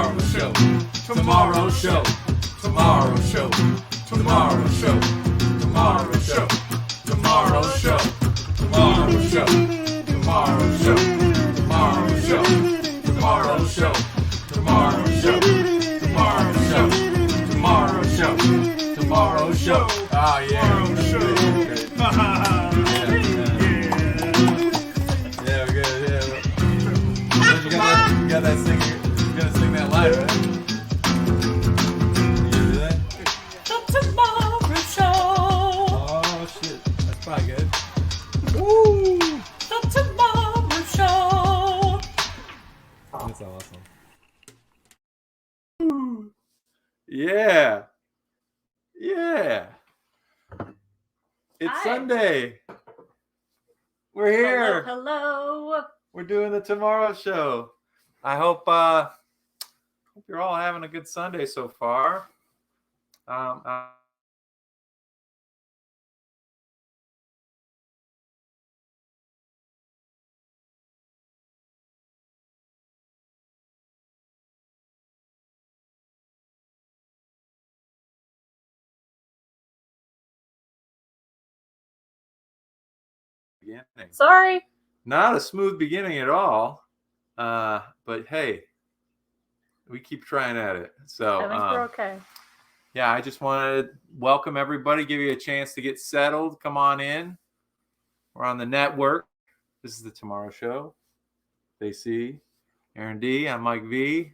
Tomorrow show. Tomorrow show. Tomorrow show. Tomorrow show. Tomorrow show. Tomorrow show. Tomorrow show. Tomorrow show. Tomorrow show. Tomorrow show. Tomorrow show. Tomorrow show. Tomorrow show. Tomorrow show. Oh yeah. Tomorrow show. Yeah, we're good. Yeah. You got that singer. You're gonna sing that live, right? You do that? The Tomorrow Show. Oh shit, that's probably good. Woo! The Tomorrow Show. That's awesome. Yeah. Yeah. It's Hi. Sunday. We're here. Hello. We're doing the Tomorrow Show. I hope you're all having a good Sunday so far. Beginning. Sorry. Not a smooth beginning at all. But hey, we keep trying at it. So I think we're okay. yeah, I just want to welcome everybody, give you a chance to get settled. Come on in. We're on the network. This is the Tomorrow Show. They see Erin D. I'm Mike V.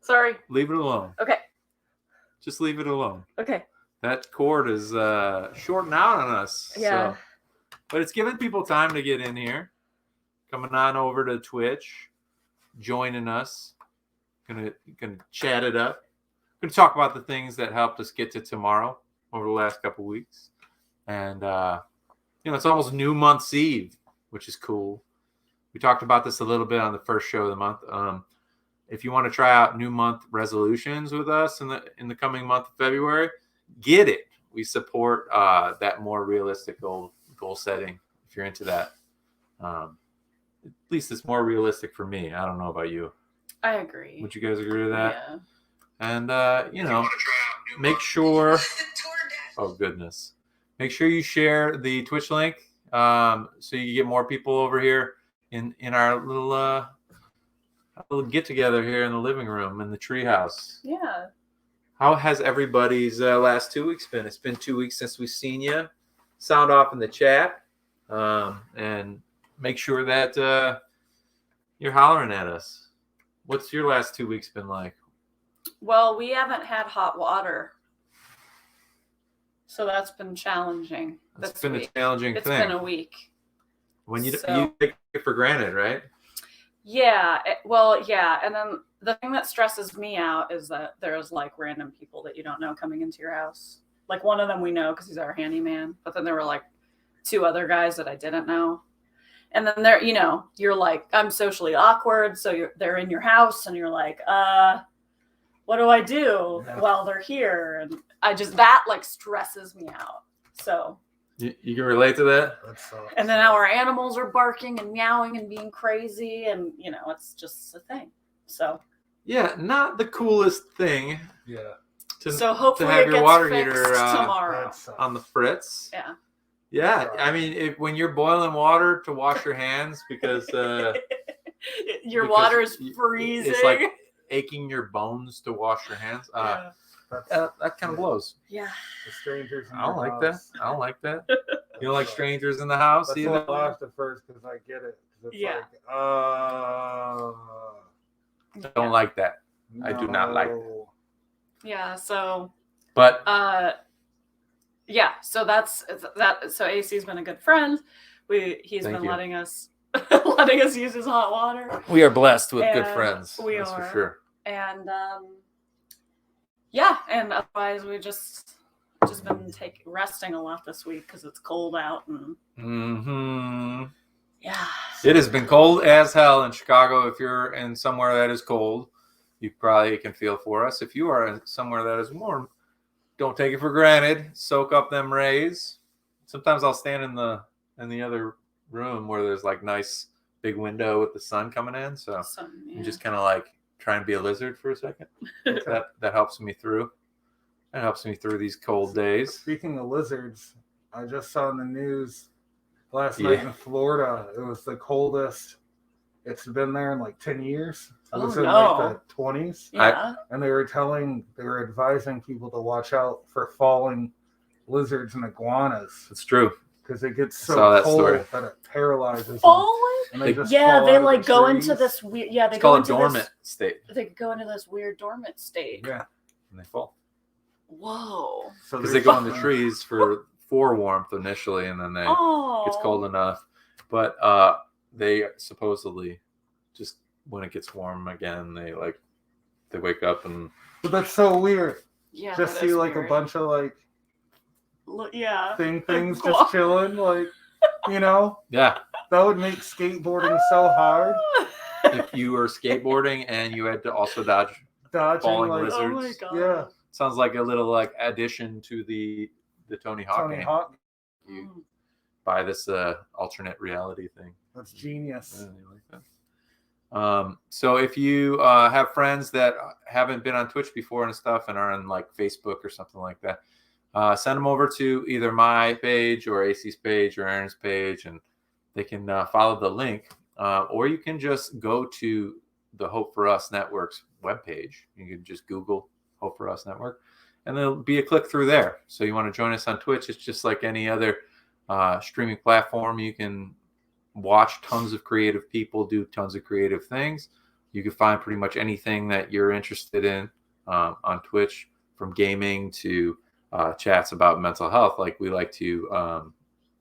Sorry. Leave it alone. Okay. Just leave it alone. Okay. That cord is shorting out on us. Yeah. So. But it's giving people time to get in here. Coming on over to Twitch, joining us. Gonna chat it up. Gonna talk about the things that helped us get to tomorrow over the last couple weeks. And it's almost New Month's Eve, which is cool. We talked about this a little bit on the first show of the month. If you want to try out New Month resolutions with us in the coming month of February, get it. We support that more realistic goal setting if you're into that. At least it's more realistic for me. I don't know about you. I agree. Would you guys agree with that? Yeah. And make sure. Oh goodness! Make sure you share the Twitch link so you get more people over here in our little get together here in the living room in the treehouse. Yeah. How has everybody's last 2 weeks been? It's been 2 weeks since we've seen you. Sound off in the chat, and make sure that you're hollering at us. What's your last 2 weeks been like? Well, we haven't had hot water, so that's been challenging. It's been a challenging It's thing. been a week. When you take it for granted, right? Yeah. Yeah. And then the thing that stresses me out is that there's like random people that you don't know coming into your house. Like one of them we know because he's our handyman, but then there were like 2 other guys that I didn't know. And then you're like, I'm socially awkward. So they're in your house and you're like, what do I do while they're here? And that like stresses me out. So you can relate to that? And then our animals are barking and meowing and being crazy. And, it's just a thing. So. Yeah, not the coolest thing. Yeah. So hopefully to have it your gets water fixed heater tomorrow. On the fritz. Yeah. Yeah, I mean, when you're boiling water to wash your hands because your water is freezing, it's like aching your bones to wash your hands. That kind of blows. Yeah. The strangers. I don't like that. I don't like that. You don't like strangers in the house That's either? I lost at first because I get it. It's don't like that. No. I do not like that. Yeah. So. But. Yeah. So that's that. So AC's been a good friend. He's been letting us use his hot water. We are blessed with good friends. That's for sure. And yeah, and otherwise we just been resting a lot this week because it's cold out and yeah. It has been cold as hell in Chicago. If you're in somewhere that is cold, you probably can feel for us. If you are somewhere that is warm, don't take it for granted. Soak up them rays. Sometimes I'll stand in the other room where there's like nice big window with the sun coming in. So I'm just kind of like trying to be a lizard for a second. that helps me through. That helps me through these cold days. Speaking of lizards, I just saw in the news last night in Florida, it was the coldest it's been there in like 10 years. It was in like the 20s. Yeah. And they were advising people to watch out for falling lizards and iguanas. It's true. Because it gets so cold that it paralyzes them. And they just they like go into this weird. Yeah, they go into dormant state. They go into this weird dormant state. Yeah, and they fall. Whoa! Because they go in the trees for warmth initially, and then it's cold enough. But they supposedly just when it gets warm again, they wake up and. But that's so weird. Yeah, just see like weird. A bunch of like. Yeah. Things just chilling, like, you know? Yeah. That would make skateboarding so hard. If you were skateboarding and you had to also dodging falling lizards. Oh my god. Yeah. Sounds like a little like addition to the Tony Hawk game. You buy this alternate reality thing. That's genius. Yeah, like that. So if you have friends that haven't been on Twitch before and stuff and are on like Facebook or something like that, send them over to either my page or AC's page or Erin's page, and they can follow the link. Or you can just go to the Hope for Us Network's webpage. You can just Google Hope for Us Network, and there'll be a click through there. So you want to join us on Twitch? It's just like any other streaming platform. You can watch tons of creative people do tons of creative things. You can find pretty much anything that you're interested in on Twitch, from gaming to chats about mental health. Like, we like to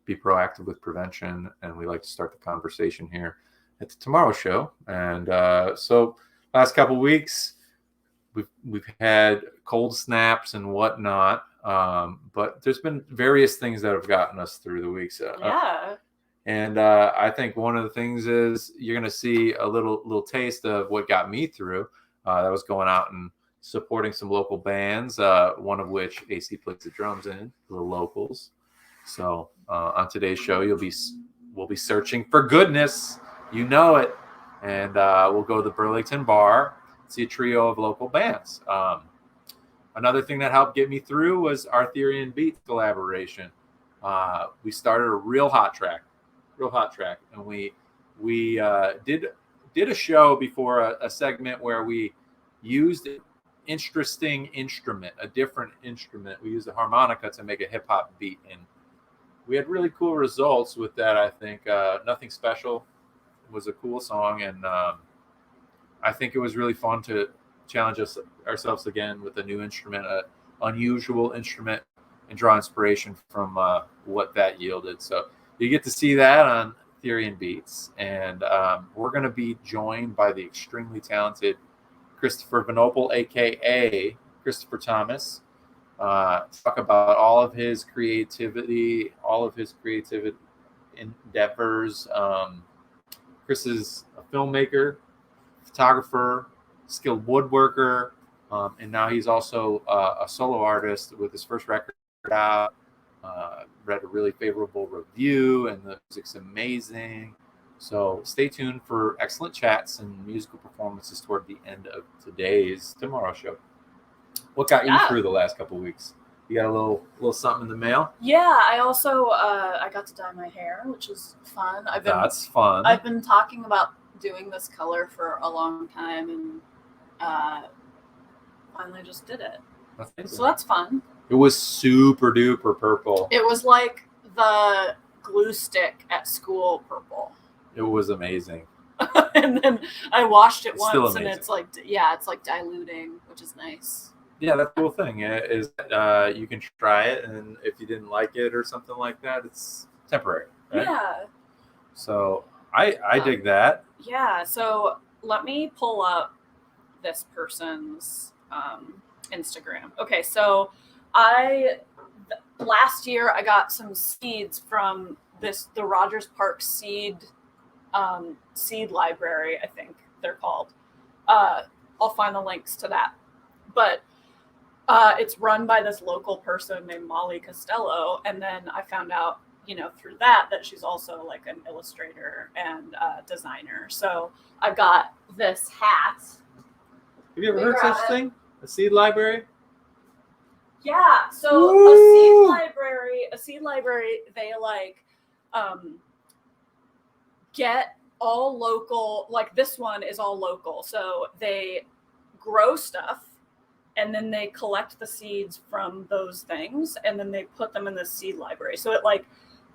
be proactive with prevention, and we like to start the conversation here at the Tomorrow Show. And so last couple of weeks we've had cold snaps and whatnot, but there's been various things that have gotten us through the weeks. And I think one of the things is you're going to see a little taste of what got me through. That was going out and supporting some local bands, one of which AC plays the drums in, the locals. So on today's show, we'll be searching for goodness, you know it, and we'll go to the Burlington Bar, see a trio of local bands. Another thing that helped get me through was our Theory and Beat collaboration. We started a real hot track, and we did a show before, a segment where we used interesting instrument, a different instrument. We used a harmonica to make a hip hop beat, and we had really cool results with that. I think Nothing Special was a cool song, and I think it was really fun to challenge ourselves again with a new instrument, an unusual instrument, and draw inspiration from what that yielded. So you get to see that on Theory and Beats, and we're going to be joined by the extremely talented Christopher Vanopel, aka Christopher Thomas, talk about all of his creative endeavors. Chris is a filmmaker, photographer, skilled woodworker, and now he's also a solo artist with his first record out. Read a really favorable review, and the music's amazing. So stay tuned for excellent chats and musical performances toward the end of today's Tomorrow Show. What got you through the last couple of weeks? You got a little something in the mail? Yeah, I also I got to dye my hair, which is fun. That's fun. I've been talking about doing this color for a long time, and finally just did it. So that's fun. It was super duper purple. It was like the glue stick at school purple. It was amazing. And then I washed it once, and it's like diluting, which is nice. Yeah, that's the cool thing is you can try it, and if you didn't like it or something like that, it's temporary, right? Yeah. So I dig that. Yeah. So let me pull up this person's Instagram. Okay, so last year I got some seeds from the Rogers Park seed library, I think they're called. I'll find the links to that. But it's run by this local person named Molly Costello. And then I found out, through that she's also like an illustrator and designer. So I got this hat. Have you ever heard such thing? A seed library? Yeah. So Woo! a seed library, they get all local, like this one is all local. So they grow stuff and then they collect the seeds from those things and then they put them in the seed library. So it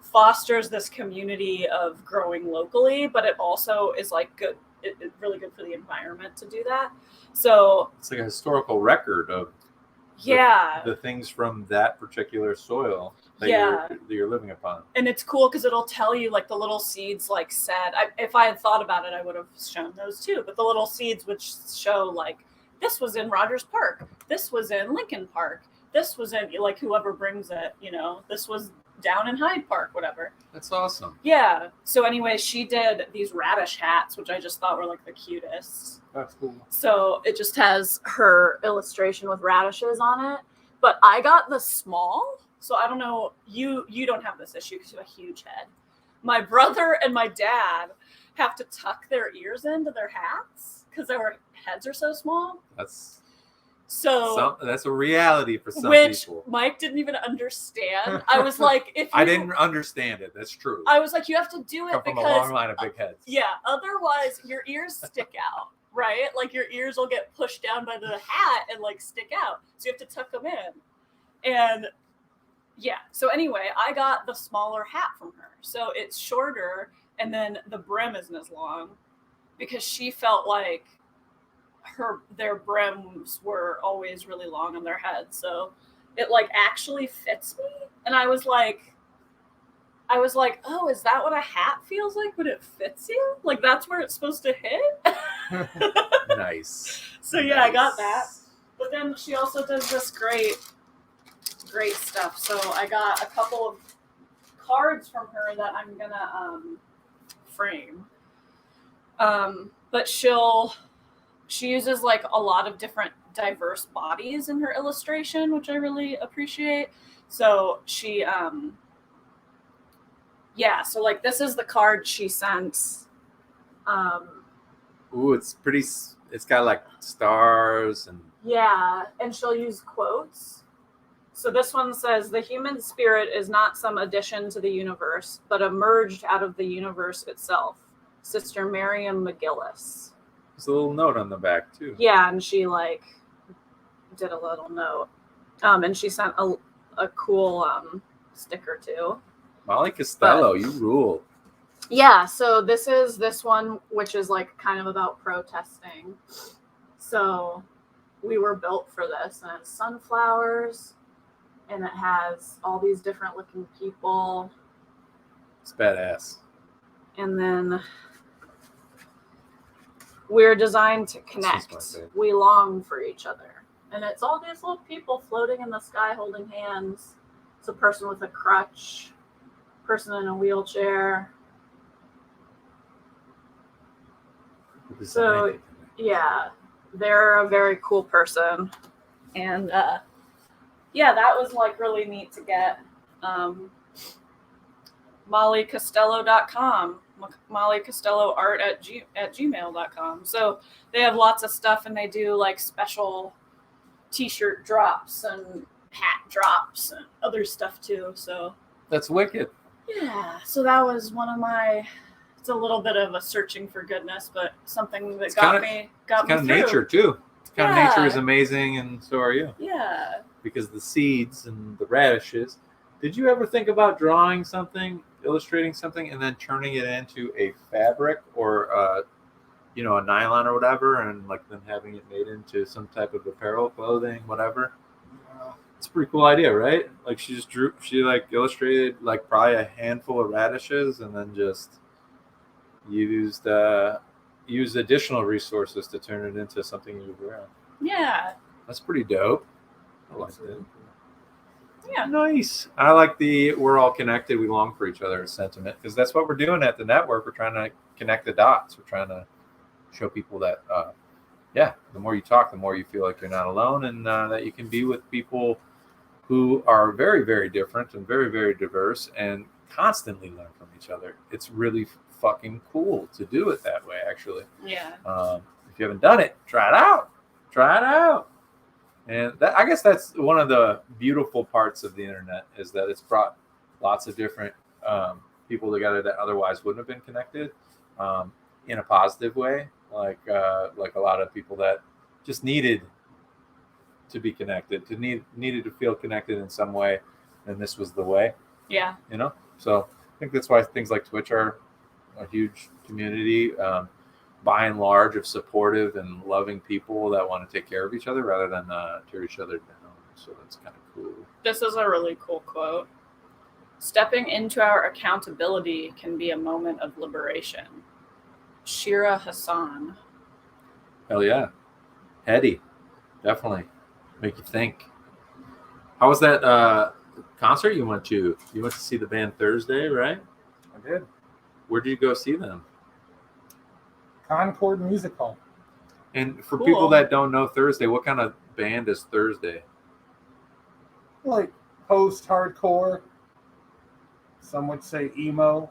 fosters this community of growing locally, but it also is good. It's really good for the environment to do that. So it's like a historical record of the things from that particular soil that you're living upon. And it's cool because it'll tell you the little seeds said, if I had thought about it, I would have shown those too. But the little seeds which show this was in Rogers Park, this was in Lincoln Park, this was in whoever brings it, this was down in Hyde Park, whatever. That's awesome. Yeah. So anyway, she did these radish hats, which I just thought were the cutest. That's cool. So it just has her illustration with radishes on it. But I got the small. So I don't know. You don't have this issue because you have a huge head. My brother and my dad have to tuck their ears into their hats because their heads are so small. That's a reality for some people. Which Mike didn't even understand. I was like, I didn't understand it. That's true. I was like, you have to do it Come because from a long line of big heads. Yeah. Otherwise, your ears stick out, right? Your ears will get pushed down by the hat and stick out. So you have to tuck them in. And yeah. So anyway, I got the smaller hat from her. So it's shorter, and then the brim isn't as long because she felt like their brims were always really long on their head, so it actually fits me. And I was like, oh, is that what a hat feels like when it fits you? That's where it's supposed to hit. Nice. So yeah, I got that. But then she also does this great stuff. So I got a couple of cards from her that I'm gonna frame. But she uses a lot of different diverse bodies in her illustration, which I really appreciate. So she, so this is the card she sent. Ooh, it's pretty. It's got stars and. Yeah, and she'll use quotes. So this one says, "The human spirit is not some addition to the universe, but emerged out of the universe itself." Sister Miriam McGillis. There's a little note on the back too. Yeah, and she did a little note. And she sent a cool sticker too. Molly Costello, you rule. Yeah, so this one, which is kind of about protesting. So we were built for this, and it's sunflowers, and it has all these different looking people. It's badass. And then we're designed to connect. We long for each other. And it's all these little people floating in the sky holding hands. It's a person with a crutch, person in a wheelchair. So, yeah, they're a very cool person. And, that was really neat to get. MollyCostello.com. Molly Costello art at gmail.com. So they have lots of stuff, and they do special t-shirt drops and hat drops and other stuff too. So that's wicked. Yeah. So that was one of it's a little bit of a searching for goodness, but something that got me kind of through. Nature too. Kind of nature is amazing, and so are you. Yeah. Because the seeds and the radishes. Did you ever think about drawing something, illustrating something, and then turning it into a fabric or, a nylon or whatever, and then having it made into some type of apparel, clothing, whatever? It's a pretty cool idea, right? She illustrated probably a handful of radishes, and then just used additional resources to turn it into something you wear. Yeah. That's pretty dope. I like that. Yeah. Nice. I like the "we're all connected, we long for each other" sentiment, because that's what we're doing at the network. We're trying to connect the dots. We're trying to show people that, yeah, the more you talk, the more you feel like you're not alone, and that you can be with people who are very, very different and very, very diverse and constantly learn from each other. It's really fucking cool to do it that way, actually. Yeah. If you haven't done it, try it out. Try it out. And I guess that's one of the beautiful parts of the internet, is that it's brought lots of different people together that otherwise wouldn't have been connected in a positive way. Like a lot of people that just needed to be connected, needed to feel connected in some way, and this was the way. Yeah. So I think that's why things like Twitch are a huge community, by and large, of supportive and loving people that want to take care of each other rather than tear each other down. So that's kind of cool. This is a really cool quote. Stepping into our accountability can be a moment of liberation. Shira Hassan. Hell yeah. Heady. Definitely. Make you think. How was that concert you went to? You went to see the band Thursday, right? I did. Where did you go see them? Concord Music Hall. And for Cool. people that don't know Thursday, what kind of band is Thursday? Like post-hardcore. Some would say emo,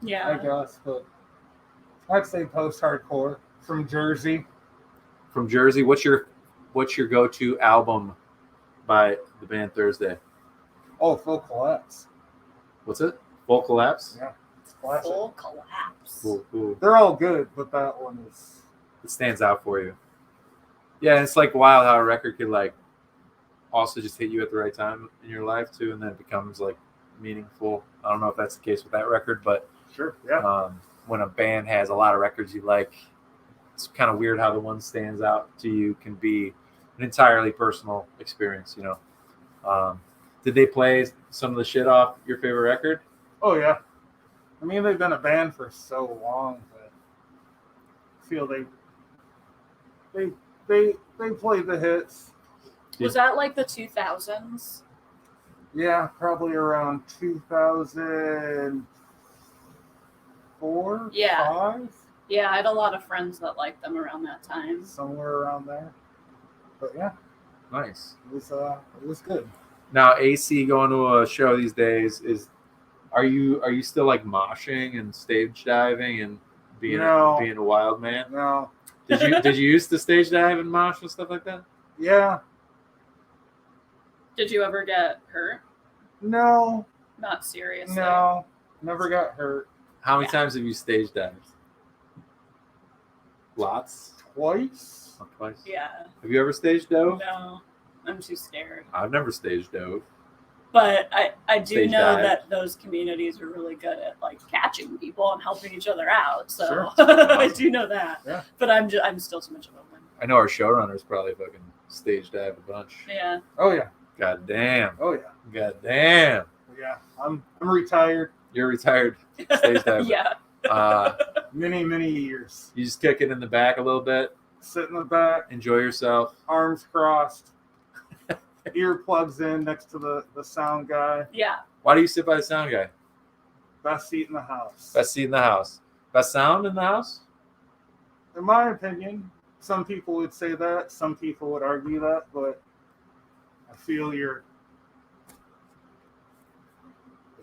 I Yeah. guess, but I'd say post-hardcore. From Jersey. From Jersey. What's your go-to album by the band Thursday? Oh, Full Collapse. What's it? Full Collapse? Yeah, it's classic. Full collapse. Cool. They're all good, but that one is... It stands out for you. Yeah, it's like wild how a record could like also just hit you at the right time in your life too, and then it becomes like meaningful. I don't know if that's the case with that record, but Sure, yeah. when a band has a lot of records you like, it's kind of weird how the one stands out to you can be an entirely personal experience, Did they play some of the shit off your favorite record? Oh, yeah. I mean, they've been a band for so long that I feel they played the hits. Was that like the 2000s? Yeah, probably around 2004, Yeah. 5, Yeah, I had a lot of friends that liked them around that time. somewhere around there. But yeah, Nice. it was good. Now, AC going to a show these days are you still like moshing and stage diving and being No. a wild man? No, Did you used to stage dive and mosh and stuff like that? yeah, Did you ever get hurt? no, Not seriously. no, never got hurt. How many Yeah. times have you stage dived? Lots. Twice. Not twice. Yeah. Have you ever stage dove? No. I'm too scared. I've never stage dove. But I do Stage know dive. that those communities are really good at like catching people and helping each other out. So Sure. I do know that. Yeah. But I'm still too much of a woman. I know our showrunners probably fucking stage dive a bunch. Yeah. Oh yeah. God damn. Oh yeah. God damn. Yeah. I'm retired. You're retired stage diver. Yeah. Many years. You just kick it in the back a little bit. Sit in the back, Enjoy yourself. arms crossed, earplugs in next to the sound guy. Yeah. Why do you sit by the sound guy? Best seat in the house. Best seat in the house. Best sound in the house? In my opinion, some people would say that. Some people would argue that, but I feel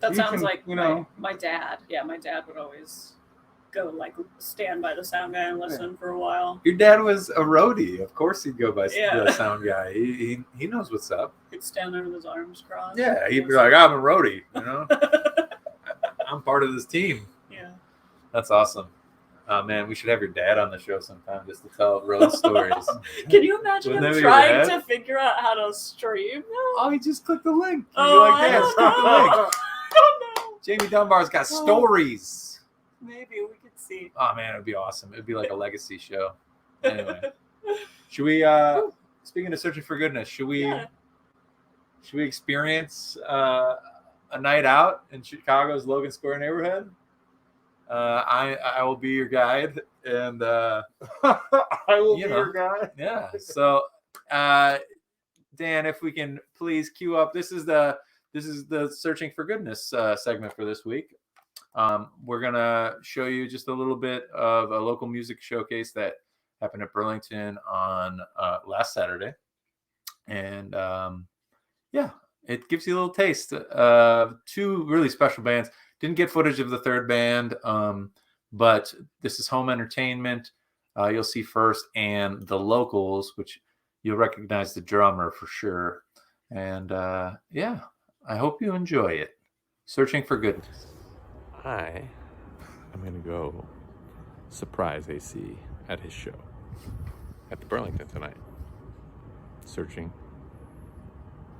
That you sounds can, like you know. my dad. Yeah, my dad would always go like stand by the sound guy and listen for a while. Your dad was a roadie. Of course he'd go by Yeah. the sound guy. He knows what's up. He'd stand there with his arms crossed. Yeah, he'd be like, I'm a roadie, I'm part of this team. Yeah. That's awesome. Man, we should have your dad on the show sometime just to tell road stories. Can you imagine Wouldn't that him be trying rad? to figure out how to stream? Oh, he just clicked the link. You'd be Oh, like, I "Dad, don't click the know. link." Oh no. Jamie Dunbar's got Oh. stories. Maybe we could see. Oh man, it'd be awesome. It'd be like a legacy show. Anyway, should we? Speaking of searching for goodness, should we? Yeah. Should we experience a night out in Chicago's Logan Square neighborhood? I will be your guide, and I will be You know. your guy. yeah. So, Dan, if we can please cue up. This is the searching for goodness segment for this week. We're gonna show you just a little bit of a local music showcase that happened at Burlington on last Saturday. And yeah, it gives you a little taste of two really special bands. Didn't get footage of the third band, but this is home entertainment. You'll see First and the Locals, which you'll recognize the drummer for sure. And yeah, I hope you enjoy it. Searching for Goodness. I'm going to go surprise AC at his show at the Burlington tonight. Searching.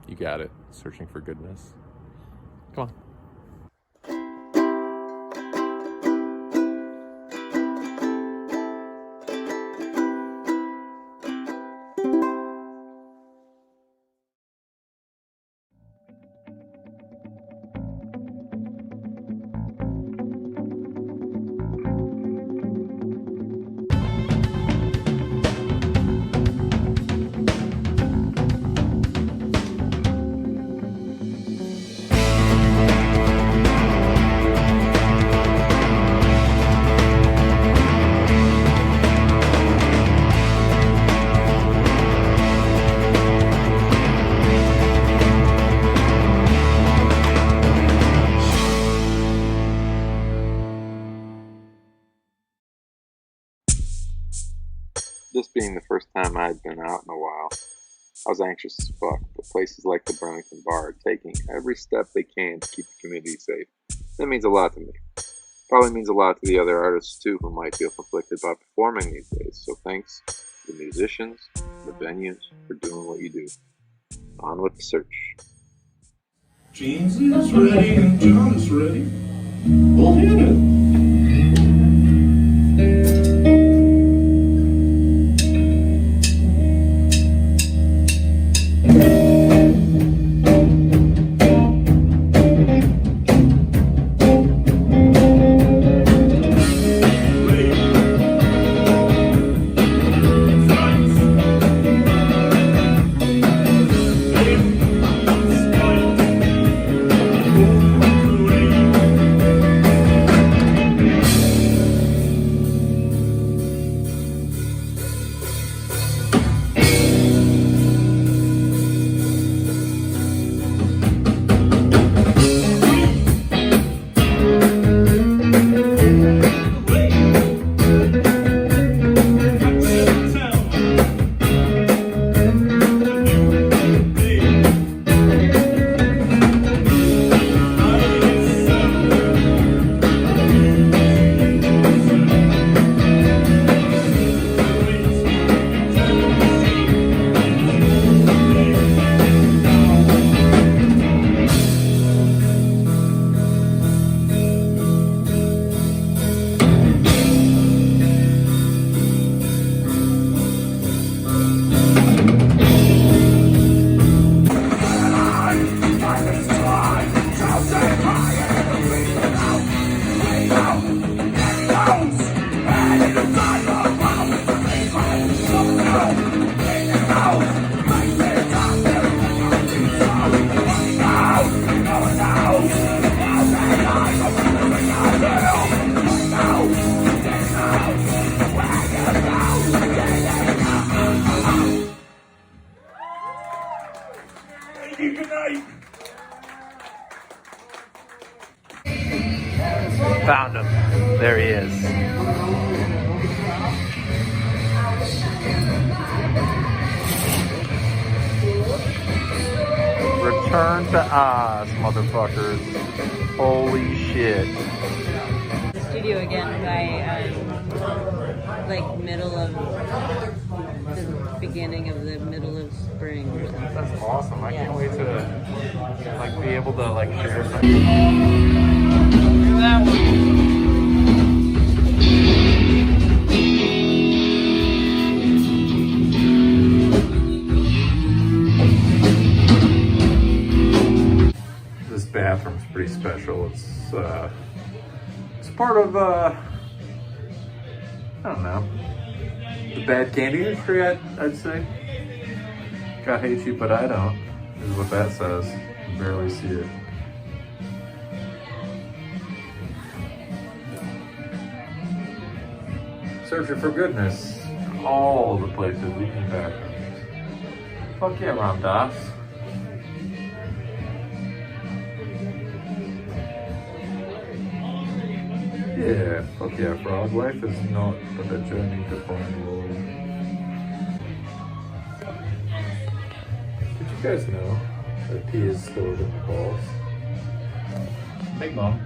You got it. Searching for Goodness. Come on. This being the first time I had been out in a while, I was anxious as fuck, but places like the Burlington Bar are taking every step they can to keep the community safe. That means a lot to me. Probably means a lot to the other artists too who might feel conflicted by performing these days, so thanks to the musicians, the venues, for doing what you do. On with the search. Jeans is ready and John is ready. We'll hit it. Found him. There he is. Return to Oz, motherfuckers. Holy shit. The studio again by like middle of the beginning of the middle of spring or something. That's awesome. I can't wait to like be able to like share something. Look at that one. This bathroom's pretty special. It's part of I don't know, the bad candy industry, I'd say. God hates you, but I don't, is what that says. You can barely see it. Searching for Goodness. all the places we can bathrooms. Fuck yeah, Ram Dass. Yeah, fuck yeah, frog. Life is not but a journey to find love. Did you guys know that pee is stored in the balls? Big Mom.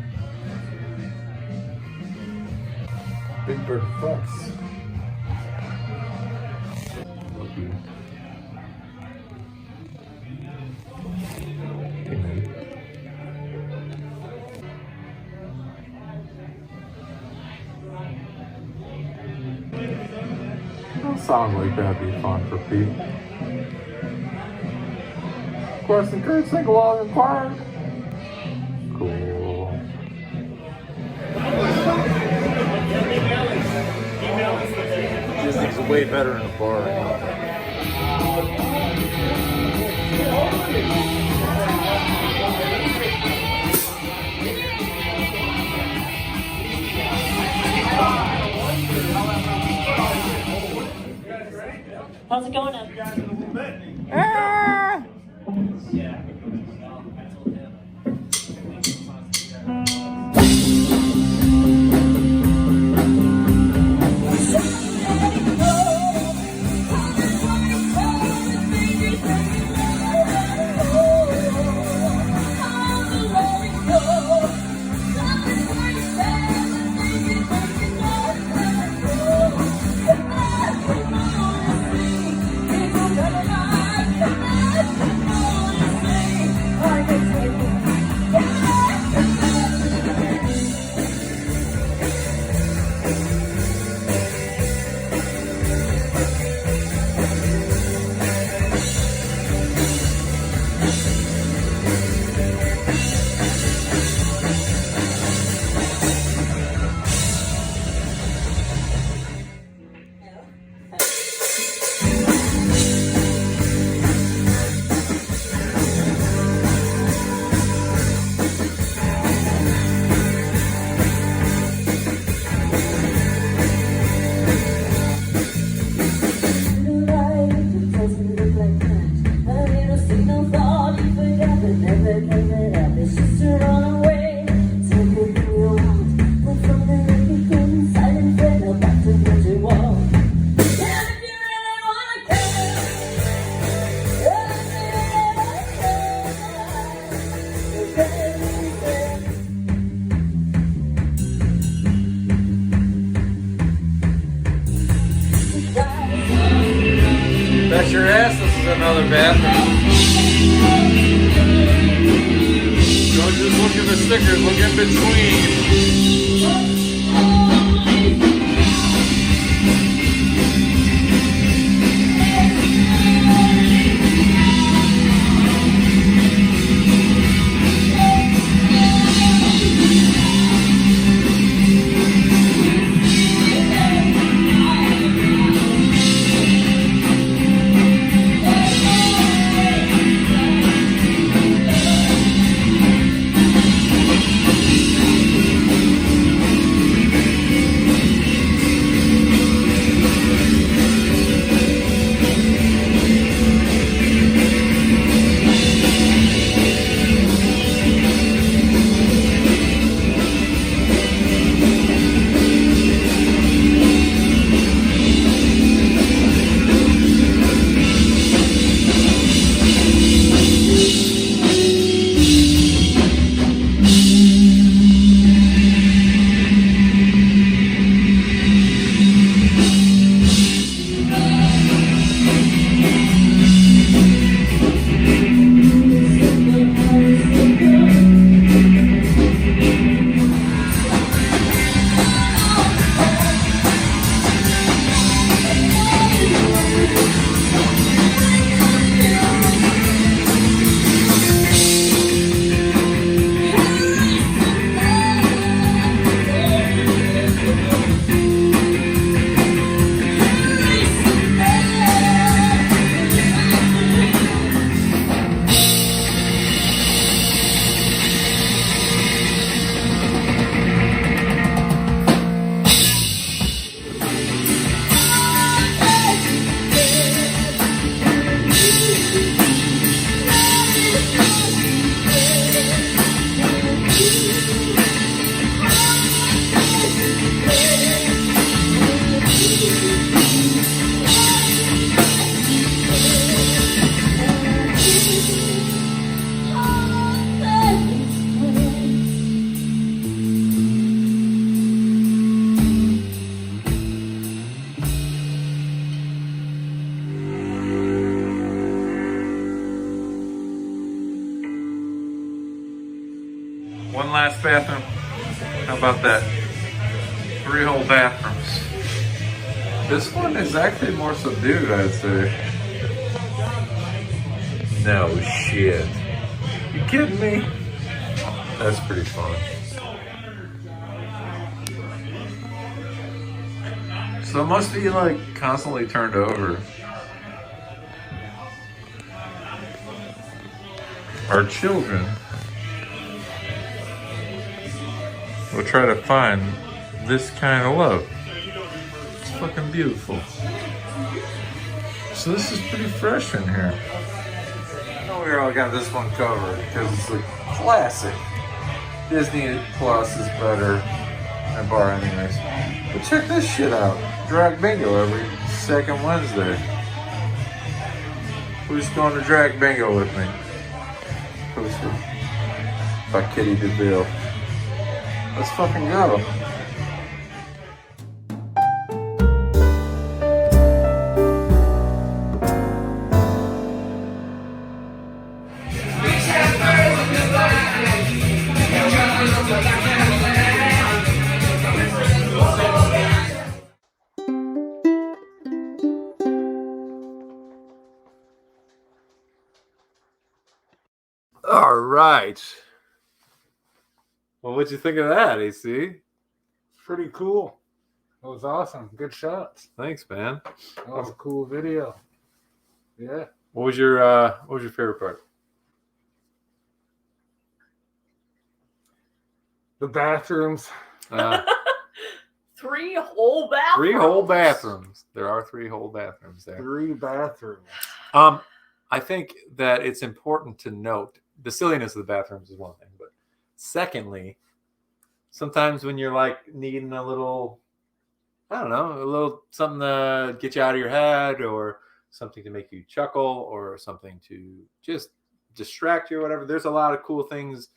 Big Bird fucks. Lucky. Amen. Don't sound like that'd be fun for Pete. Question, could sing along in choir? Cool. This thing's way better in a bar. How's it going up? That's your ass. This is another bathroom. Don't just look at the stickers. Look in between. One last bathroom. How about that? 3 whole bathrooms. This one is actually more subdued, I'd say. No shit. You kidding me? That's pretty fun. So it must be like constantly turned over. Our children will try to find this kind of love. It's fucking beautiful. So this is pretty fresh in here. I know we all got this one covered because it's a classic. Disney Plus is better than bar anyways. But check this shit out. Drag bingo every second Wednesday. Who's going to drag bingo with me? Posted by Kitty DeVille. Let's fucking go. All right. Well, what'd you think of that, AC? Pretty cool. That was awesome. Good shots. Thanks, man. That was a cool video. Yeah. What was your favorite part? The bathrooms. 3 whole bathrooms. 3 whole bathrooms. There are 3 whole bathrooms there. 3 bathrooms. I think that it's important to note the silliness of the bathrooms is one thing, but secondly, sometimes when you're like needing a little, I don't know, a little something to get you out of your head or something to make you chuckle or something to just distract you or whatever, there's a lot of cool things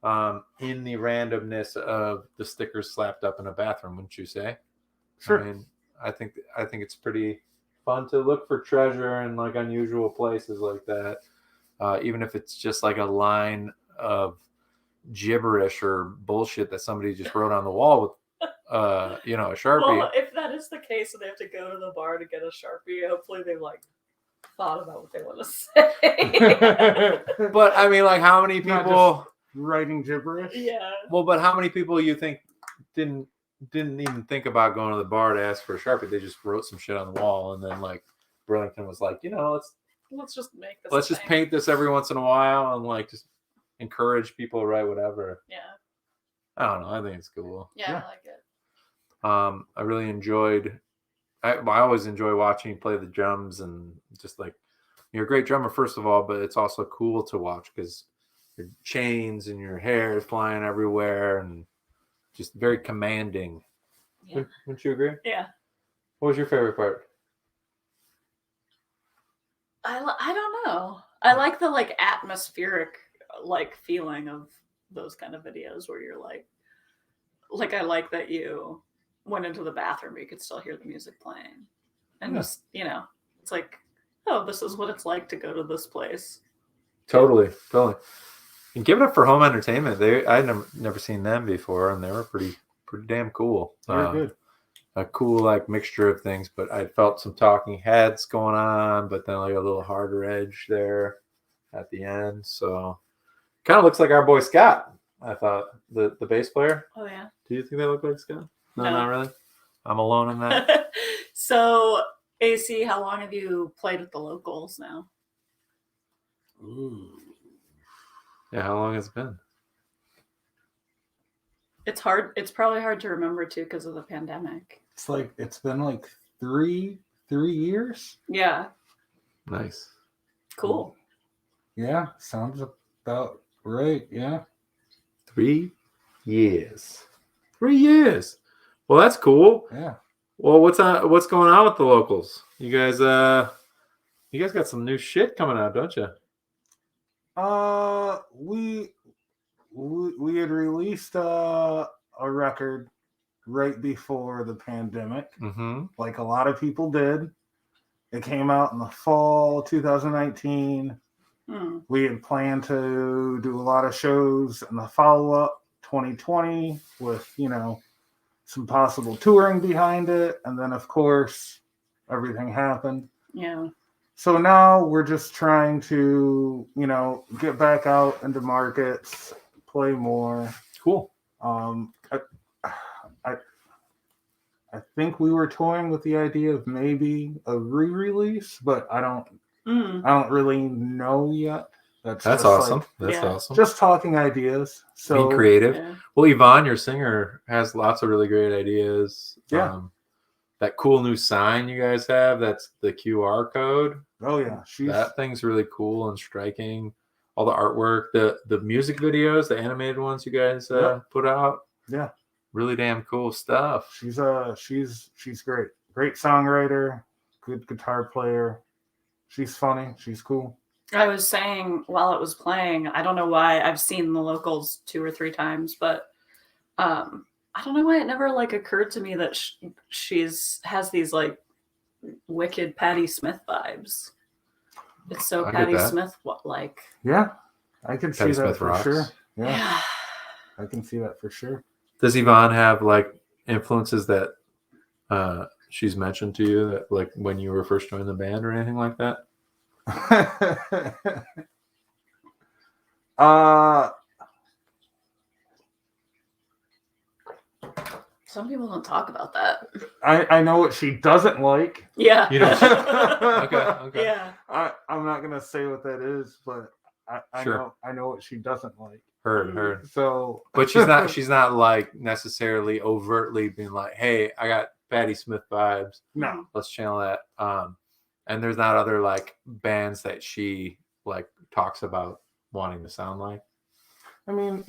in the randomness of the stickers slapped up in a bathroom, wouldn't you say? Sure. I mean, I think it's pretty fun to look for treasure in like unusual places like that, even if it's just like a line of gibberish or bullshit that somebody just wrote on the wall with a Sharpie. Well, if that is the case and they have to go to the bar to get a Sharpie, hopefully they like thought about what they want to say. But I mean, like, how many Not people writing gibberish? Yeah. well, but how many people you think didn't even think about going to the bar to ask for a Sharpie? They just wrote some shit on the wall, and then like Burlington was like, Let's just make this. let's just paint this every once in a while and like just encourage people to write whatever. Yeah. I don't know. I think it's cool. Yeah, Yeah. I like it. I really enjoyed. I always enjoy watching you play the drums, and just like you're a great drummer, first of all, but it's also cool to watch because your chains and your hair is flying everywhere, and just very commanding. Yeah. Wouldn't you agree? Yeah. What was your favorite part? I don't know. I like the like atmospheric like feeling of those kind of videos where you're like I like that you went into the bathroom but you could still hear the music playing. And Yeah. just, it's like, oh, this is what it's like to go to this place. Totally. And give it up for Home Entertainment. I'd never seen them before, and they were pretty damn cool. Very good. A cool like mixture of things, but I felt some talking heads going on, but then like a little harder edge there at the end. So kind of looks like our boy Scott. I thought the bass player. Oh yeah. Do you think they look like Scott? No, No. not really. I'm alone in that. So AC, how long have you played with the locals now? Ooh. Yeah, how long has it been? It's hard. It's probably hard to remember too because of the pandemic. It's been like 3 years. Yeah. Nice. Cool. Yeah, sounds about right. Yeah. 3 years. 3 years. Well, that's cool. Yeah. Well, what's going on with the locals? You guys got some new shit coming out, don't you? We had released a record right before the pandemic, Mm-hmm. like a lot of people did. It came out in the fall 2019. We had planned to do a lot of shows in the follow-up 2020 with, some possible touring behind it. And then, of course, everything happened. Yeah. So now we're just trying to, get back out into markets, play more. Cool. I think we were toying with the idea of maybe a re-release, but I don't really know yet. That's awesome. That's Yeah. awesome. Just talking ideas. So being creative. Yeah. Well, Yvonne, your singer, has lots of really great ideas. Yeah. That cool new sign you guys have, that's the QR code. Oh yeah, That thing's really cool and striking. All the artwork, the music videos, the animated ones you guys put out. Yeah. Really damn cool stuff. She's great. Great songwriter, good guitar player. She's funny. She's cool. I was saying while it was playing, I don't know why I've seen the locals 2 or 3 times, but I don't know why it never occurred to me that has these wicked Patti Smith vibes. It's so Patti Smith like. Yeah, I can see Patti that Smith for rocks. sure. Yeah, Yeah. I can see that for sure. Does Yvonne have influences that she's mentioned to you that when you were first joining the band or anything like that? Some people don't talk about that. I know what she doesn't like. Yeah. You know. Okay. Yeah. I'm not gonna say what that is, but I Sure. know what she doesn't like. Heard. So, But she's not necessarily overtly being like, hey, I got Patti Smith vibes. No. Let's channel that. And there's not other bands that she talks about wanting to sound like. I mean,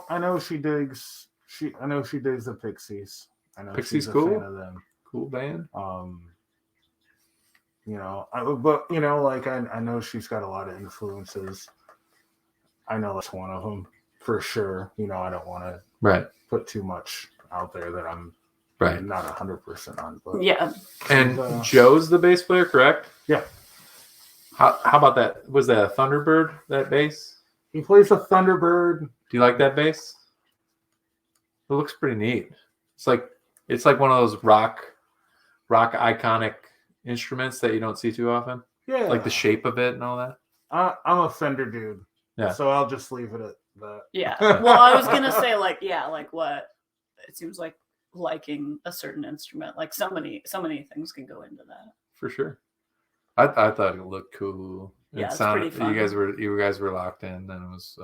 I know she digs the Pixies. I know Pixies she's a cool. fan of them. Cool band. I know she's got a lot of influences. I know that's one of them for sure. I don't want to put too much out there that I'm not 100% on. But Yeah. And Joe's the bass player, correct? Yeah. How about that? Was that a Thunderbird, that bass? He plays a Thunderbird. Do you like that bass? It looks pretty neat. It's like one of those rock iconic instruments that you don't see too often. Yeah. Like the shape of it and all that. I'm a Fender dude. Yeah. So I'll just leave it at that. Yeah. Well, I was gonna say what? It seems like liking a certain instrument. So many things can go into that. For sure. I thought it looked cool. Yeah, It it's sounded, pretty fun. you guys were locked in, and it was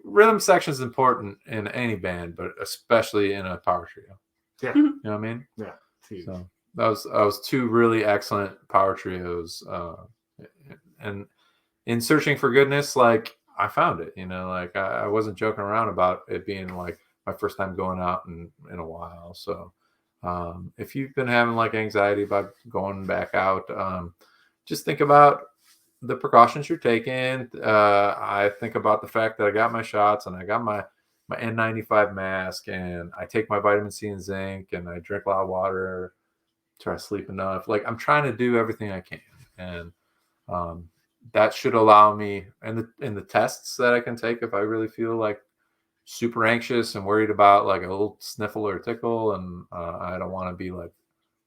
rhythm section is important in any band, but especially in a power trio. Yeah. You know what I mean? Yeah. So that was 2 really excellent power trios. And in searching for goodness, I found it. I wasn't joking around about it being my first time going out in a while. So if you've been having anxiety about going back out, just think about the precautions you're taking. I think about the fact that I got my shots and I got my N95 mask, and I take my vitamin C and zinc, and I drink a lot of water, try to sleep enough. I'm trying to do everything I can, and that should allow me, and the tests that I can take if I really feel super anxious and worried about a little sniffle or tickle, and I don't want to be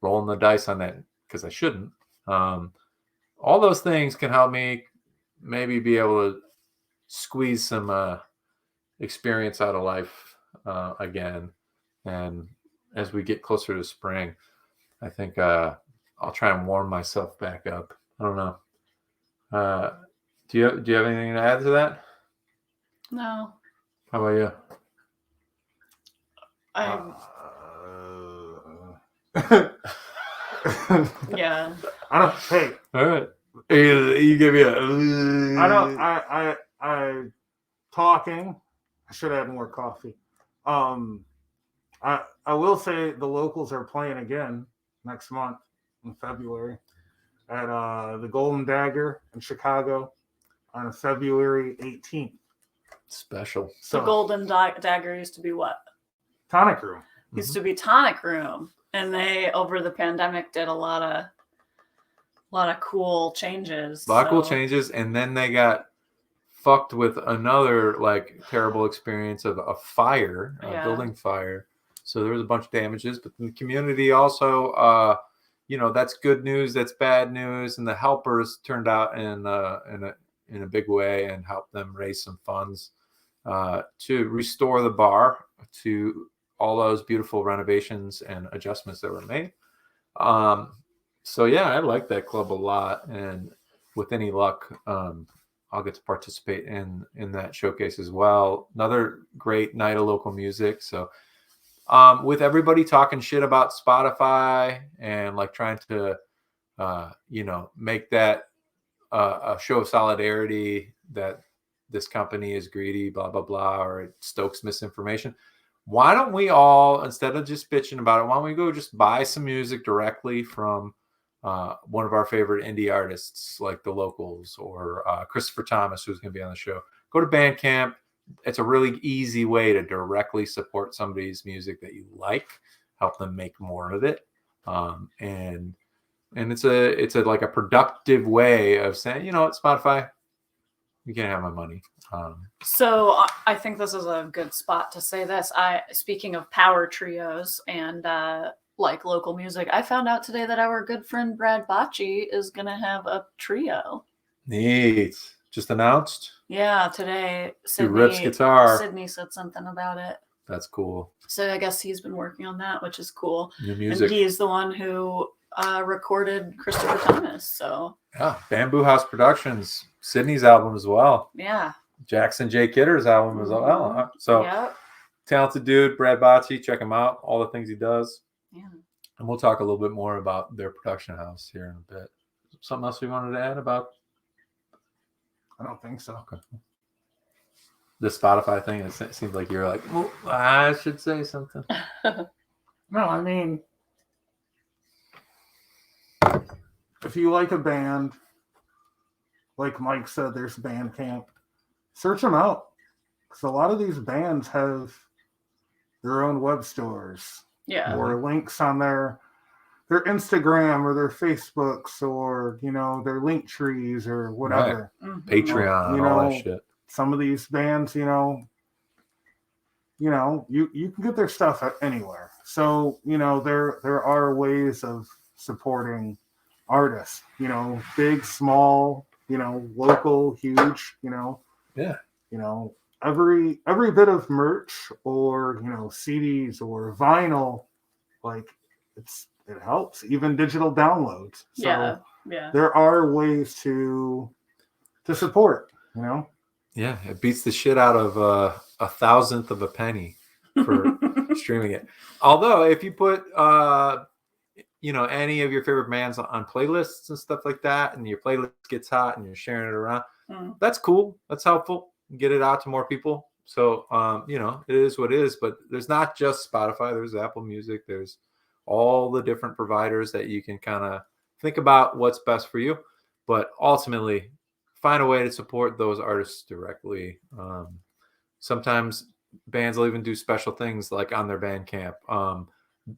rolling the dice on that because I shouldn't. All those things can help me maybe be able to squeeze some experience out of life again. And as we get closer to spring, I think I'll try and warm myself back up. I don't know. Do you have anything to add to that? No. How about you? Yeah. I don't. Hey. All right. You give me a. I talking. I should have had more coffee. I will say the locals are playing again next month in February at the Golden Dagger in Chicago on February 18th. Special. So the Golden Dagger used to be what? Tonic Room. Used to be Tonic Room, and they over the pandemic did a lot lot of cool changes. A lot of cool so- changes, and then they got fucked with another like terrible experience of a fire, a Yeah. building fire. So there was a bunch of damages, but the community also, you know, that's good news, that's bad news, and the helpers turned out in a big way and helped them raise some funds to restore the bar to all those beautiful renovations and adjustments that were made. So yeah, I like that club a lot, and with any luck, I'll get to participate in that showcase as well. Another great night of local music. So with everybody talking shit about Spotify and like trying to you know, make that a show of solidarity that this company is greedy, blah blah blah, or it stokes misinformation. Why don't we all, instead of just bitching about it, why don't we go just buy some music directly from one of our favorite indie artists like the Locals or Christopher Thomas, who's going to be on the show? Go to Bandcamp. It's a really easy way to directly support somebody's music that you like, help them make more of it, and it's a like a productive way of saying, you know what, Spotify, you can have my money. So I think this is a good spot to say this. Speaking of power trios and like local music, I found out today that our good friend Brad Bocci is gonna have a trio. Neat. Just announced. Yeah, today He rips guitar. Sydney said something about it. That's cool. So I guess he's been working on that, which is cool. New music. And he's the one who recorded Christopher Thomas. So Yeah, Bamboo House Productions, Sydney's album as well. yeah. Jackson J. Kidder's album as well. So Yep. talented dude, Brad Bocci. Check him out. All the things he does. Yeah. And we'll talk a little bit more about their production house here in a bit. Something else we wanted to add about? I don't think so. Okay. The Spotify thing, it seems like you're like, oh, I should say something. No, I mean, if you like a band, like Mike said, there's Bandcamp. Search them out, because a lot of these bands have their own web stores Yeah. or links on their Instagram or their Facebooks or, you know, their link trees or whatever. Mhm. Patreon, You all know, that shit. Some of these bands, you can get their stuff anywhere. So, you know, there are ways of supporting artists, you know, big, small, you know, local, huge, you know. Yeah. You know, every bit of merch or, you know, CDs or vinyl, like it helps, even digital downloads. So Yeah. Yeah. there are ways to support, you know. Yeah, it beats the shit out of a thousandth of a penny for streaming it. Although, if you put you know, any of your favorite bands on playlists and stuff like that, and your playlist gets hot and you're sharing it around, that's cool. That's helpful. Get it out to more people. So you know, it is what it is. But there's not just Spotify. There's Apple Music. There's all the different providers that you can kind of think about what's best for you. But ultimately, find a way to support those artists directly. Sometimes bands will even do special things like on their Bandcamp.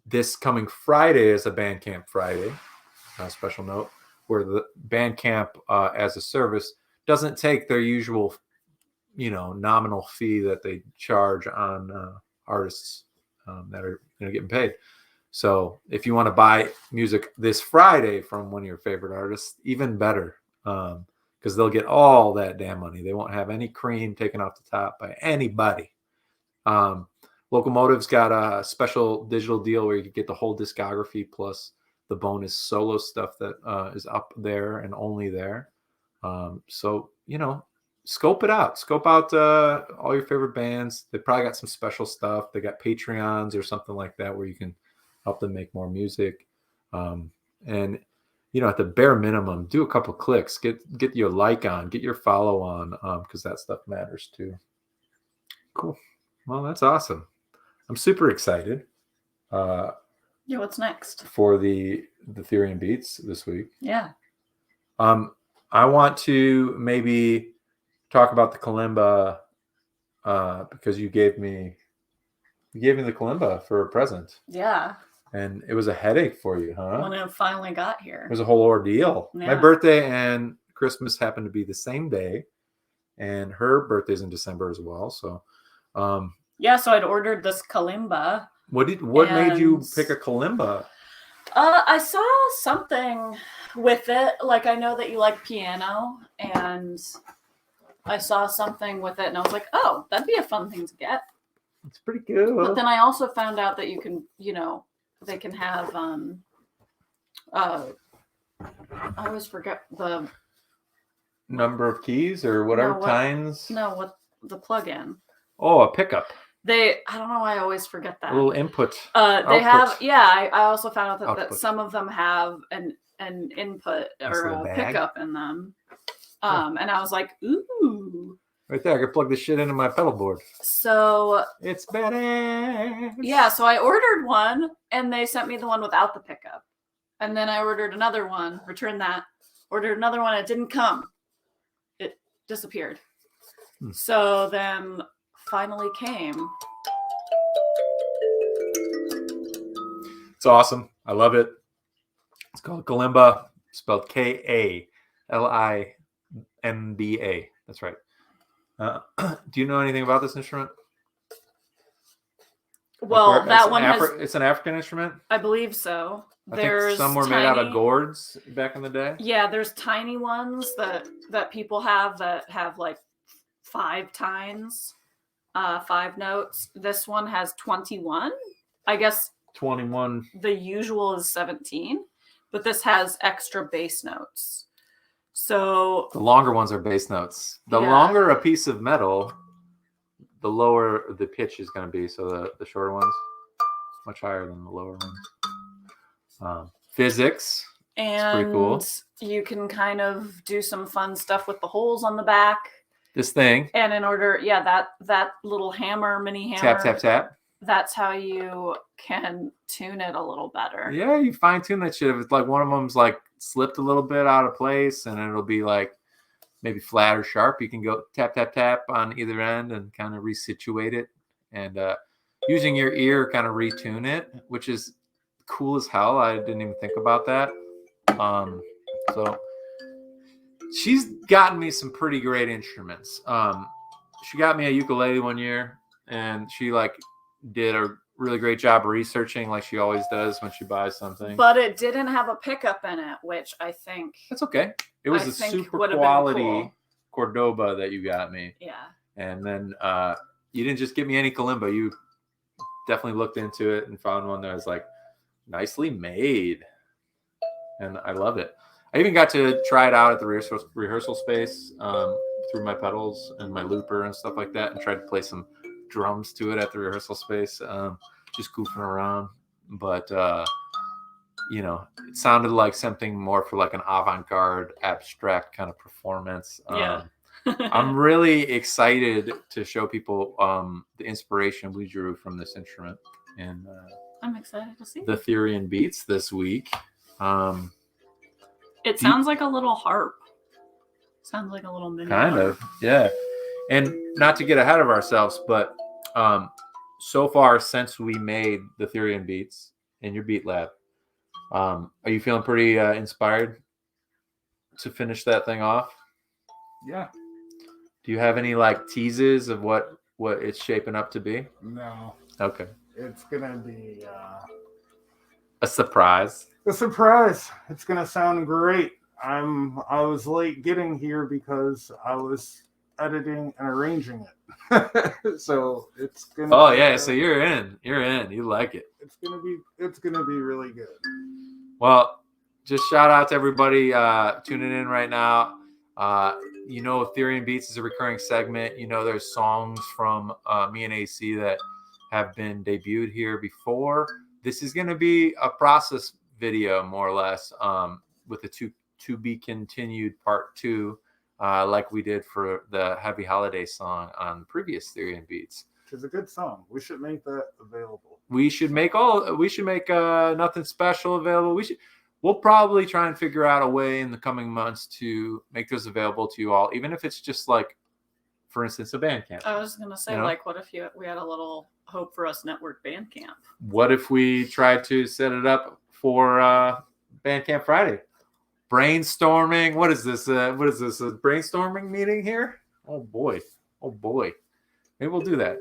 This coming Friday is a Bandcamp Friday, a special note, where the Bandcamp as a service doesn't take their usual, you know, nominal fee that they charge on artists that are, you know, getting paid. So if you want to buy music this Friday from one of your favorite artists, even better. Because they'll get all that damn money. They won't have any cream taken off the top by anybody. Locomotive's got a special digital deal where you can get the whole discography plus the bonus solo stuff that is up there and only there. So, you know, scope it out. Scope out all your favorite bands. They probably got some special stuff. They got Patreons or something like that where you can help them make more music. And you know, at the bare minimum, do a couple clicks, get your like on, get your follow on, because that stuff matters too. Cool. Well, that's awesome. I'm super excited. Yeah, what's next? For the Therian Beats this week. Yeah. I want to maybe talk about the kalimba because you gave me the kalimba for a present. Yeah. And it was a headache for you, huh? When it finally got here. It was a whole ordeal. My Yeah. birthday and Christmas happened to be the same day, and her birthday's in December as well. So, Yeah, so I'd ordered this kalimba. what made you And- pick a kalimba? I saw something with it. Like, I know that you like piano, and I saw something with it, and I was like, oh, that'd be a fun thing to get. It's pretty good. But then I also found out that you can, they can have, I always forget the, Number of keys or whatever No, what- tines. what the plug-in. Oh, a pickup. I don't know why I always forget that. A little input. They output. have, I also found out that Output. some of them have an input Nice or little a bag. pickup in them. And I was like, ooh. Right there. I could plug this shit into my pedal board. So It's badass. yeah, so I ordered one and they sent me the one without the pickup. And then I ordered another one, returned that, ordered another one, it didn't come. It disappeared. So then finally came. It's awesome. I love it. It's called kalimba, spelled Kalimba. That's right. Do you know anything about this instrument? Well, It's that an one has, It's an African instrument. I believe so. I think some were made out of gourds back in the day. Yeah, there's tiny ones that people have that have like 5 tines, 5 notes. This one has 21. I guess 21. the usual is 17, but this has extra bass notes. So The longer ones are bass notes. The Yeah. longer a piece of metal, the lower the pitch is going to be. So the shorter ones, much higher than the lower ones. Physics. and pretty cool. you can kind of do some fun stuff with the holes on the back. This thing. And in order, that little hammer, mini hammer, Tap, tap, tap. that's how you can tune it a little better. Yeah, you fine tune that shit. If it's like one of them's like slipped a little bit out of place and it'll be like maybe flat or sharp, you can go tap, tap, tap on either end and kind of resituate it. And using your ear kind of retune it, which is cool as hell. I didn't even think about that. So she's gotten me some pretty great instruments. She got me a ukulele one year and she like did a really great job researching like she always does when she buys something. But it didn't have a pickup in it, which I think, That's okay. It was I a think super would have been quality cool. Cordoba that you got me. yeah. And then you didn't just give me any kalimba. You definitely looked into it and found one that was like nicely made. And I love it. I even got to try it out at the rehearsal space through my pedals and my looper and stuff like that, and tried to play some drums to it at the rehearsal space, just goofing around. But it sounded like something more for like an avant-garde, abstract kind of performance. Yeah. I'm really excited to show people the inspiration we drew from this instrument in I'm excited to see. the Therian Beats this week. It sounds like a little harp. Sounds like a little mini Kind harp. of, yeah. And not to get ahead of ourselves, but so far since we made the Therian Beats in your Beat Lab, are you feeling pretty inspired to finish that thing off? Yeah. Do you have any like teases of what it's shaping up to be? No. Okay. It's gonna be A surprise. a surprise. It's gonna sound great. I was late getting here because I was editing and arranging it. So it's gonna Oh be, yeah, so you're in. You like it. it's gonna be really good. Well, just shout out to everybody tuning in right now. Therian Beats is a recurring segment. There's songs from me and AC that have been debuted here before. This is going to be a process video, more or less, with a to be continued part 2, like we did for the Heavy Holiday song on previous Therian Beats. It's a good song. We should make that available. We should make Nothing Special available. We'll probably try and figure out a way in the coming months to make those available to you all, even if it's just like for instance, a band camp. I was gonna say, You know? like, what if we had a little Hope for Us Network band camp? What if we tried to set it up for Bandcamp Friday? Brainstorming. What is this? What is this? A brainstorming meeting here? Oh boy. Maybe we'll do that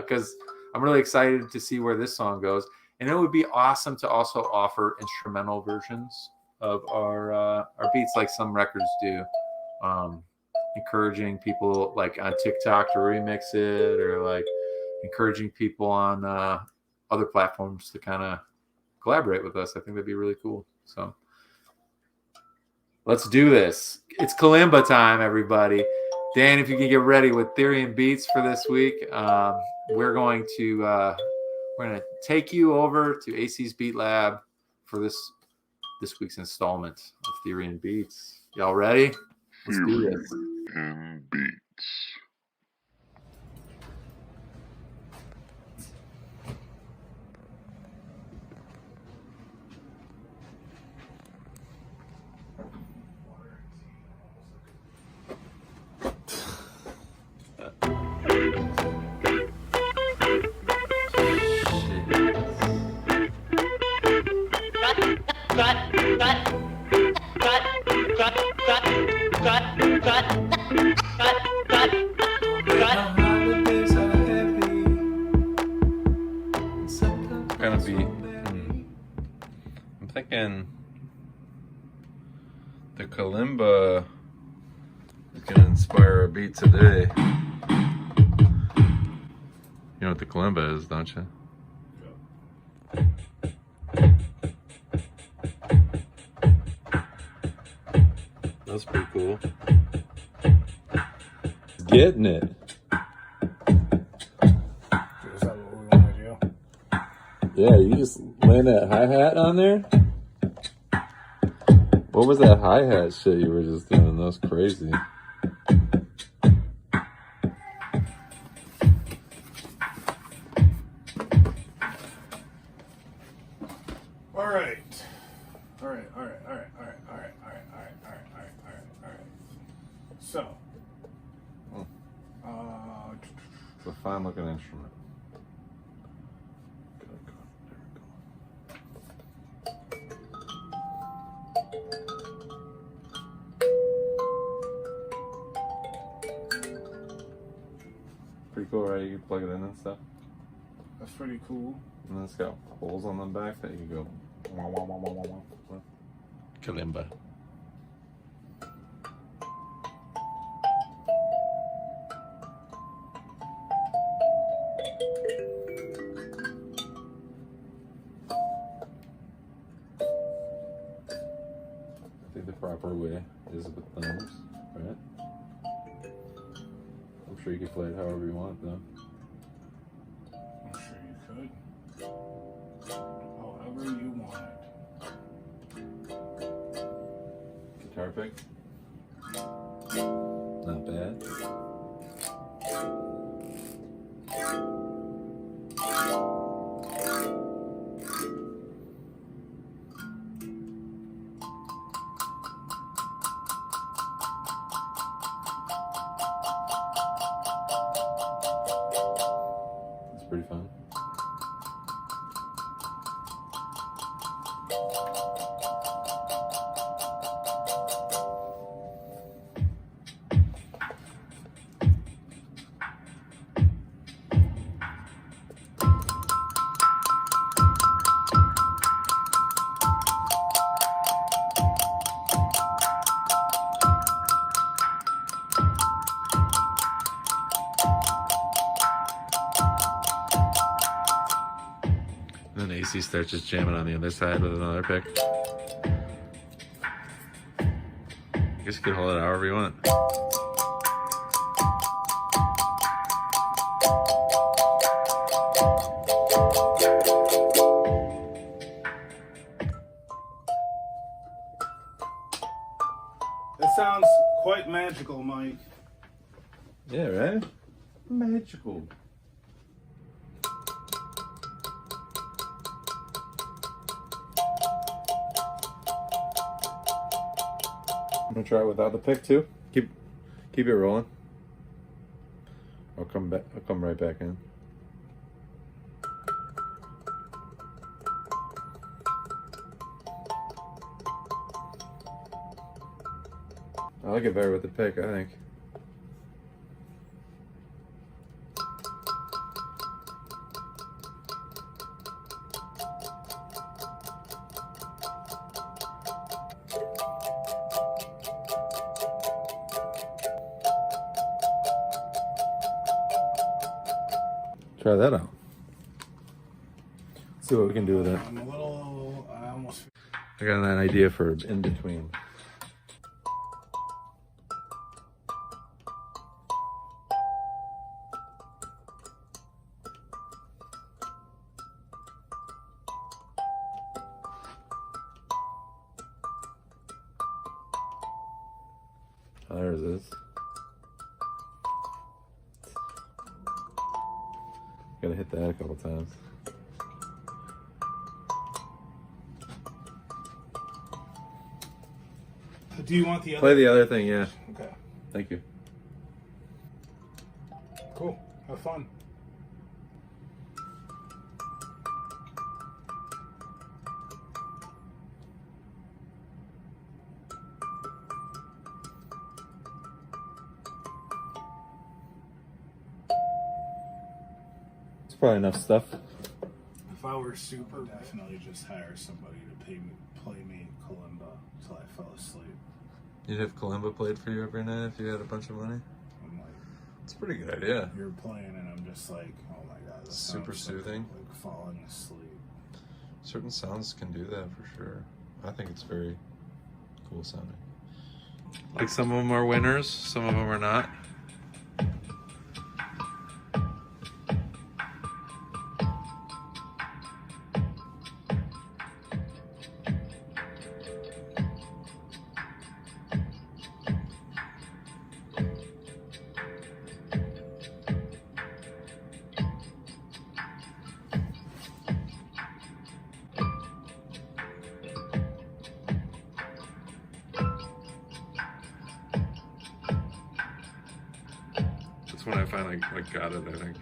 because I'm really excited to see where this song goes. And it would be awesome to also offer instrumental versions of our beats, like some records do. Encouraging people like on TikTok to remix it, or like encouraging people on other platforms to kind of collaborate with us. I think that'd be really cool. So let's do this. It's Kalimba time, everybody. Dan, if you can get ready with Theory and Beats for this week, we're going to take you over to AC's Beat Lab for this week's installment of Theory and Beats. Y'all ready? Let's do this. And Beats. Gonna be. I'm thinking the kalimba is gonna inspire a beat today. You know what the kalimba is, don't you? That's pretty cool. Getting it. Is that what we want to do? Yeah, you just laying that hi-hat on there? What was that hi-hat shit you were just doing? That was crazy. All right. So, It's a fine looking instrument. Pretty cool, right? You can plug it in and stuff. that's pretty cool. And then it's got holes on the back that you can go wah, wah, wah, wah, wah, wah. Kalimba. I think the proper way is with thumbs, right? I'm sure you can play it however you want, though. I'm sure you could. However you want it. Guitar pick. Not bad. It's pretty fun. And then AC starts just jamming on the other side with another pick. I guess you could hold it however you want. That sounds quite magical, Mike. Yeah, right? Magical. I'm gonna try it without the pick too. Keep it rolling. I'll come back. I'll come right back in. I like it better with the pick, I think. Try that out. See what we can do with it. I'm a little. I almost. I got an idea for in between. There's this. Gotta hit that a couple times. Do you want the other? Play the other thing, yeah. Okay. Thank you. Cool. Have fun. It's probably enough stuff. If I were super, definitely just hire somebody to play me kalimba till I fell asleep. You'd have kalimba played for you every night if you had a bunch of money? I'm like, It's a pretty good idea. you're playing, and I'm just like, oh my god, that Super sounds like- soothing. Like falling asleep. Certain sounds can do that for sure. I think it's very cool sounding. Like some of them are winners, some of them are not. That's when I finally got it, I think.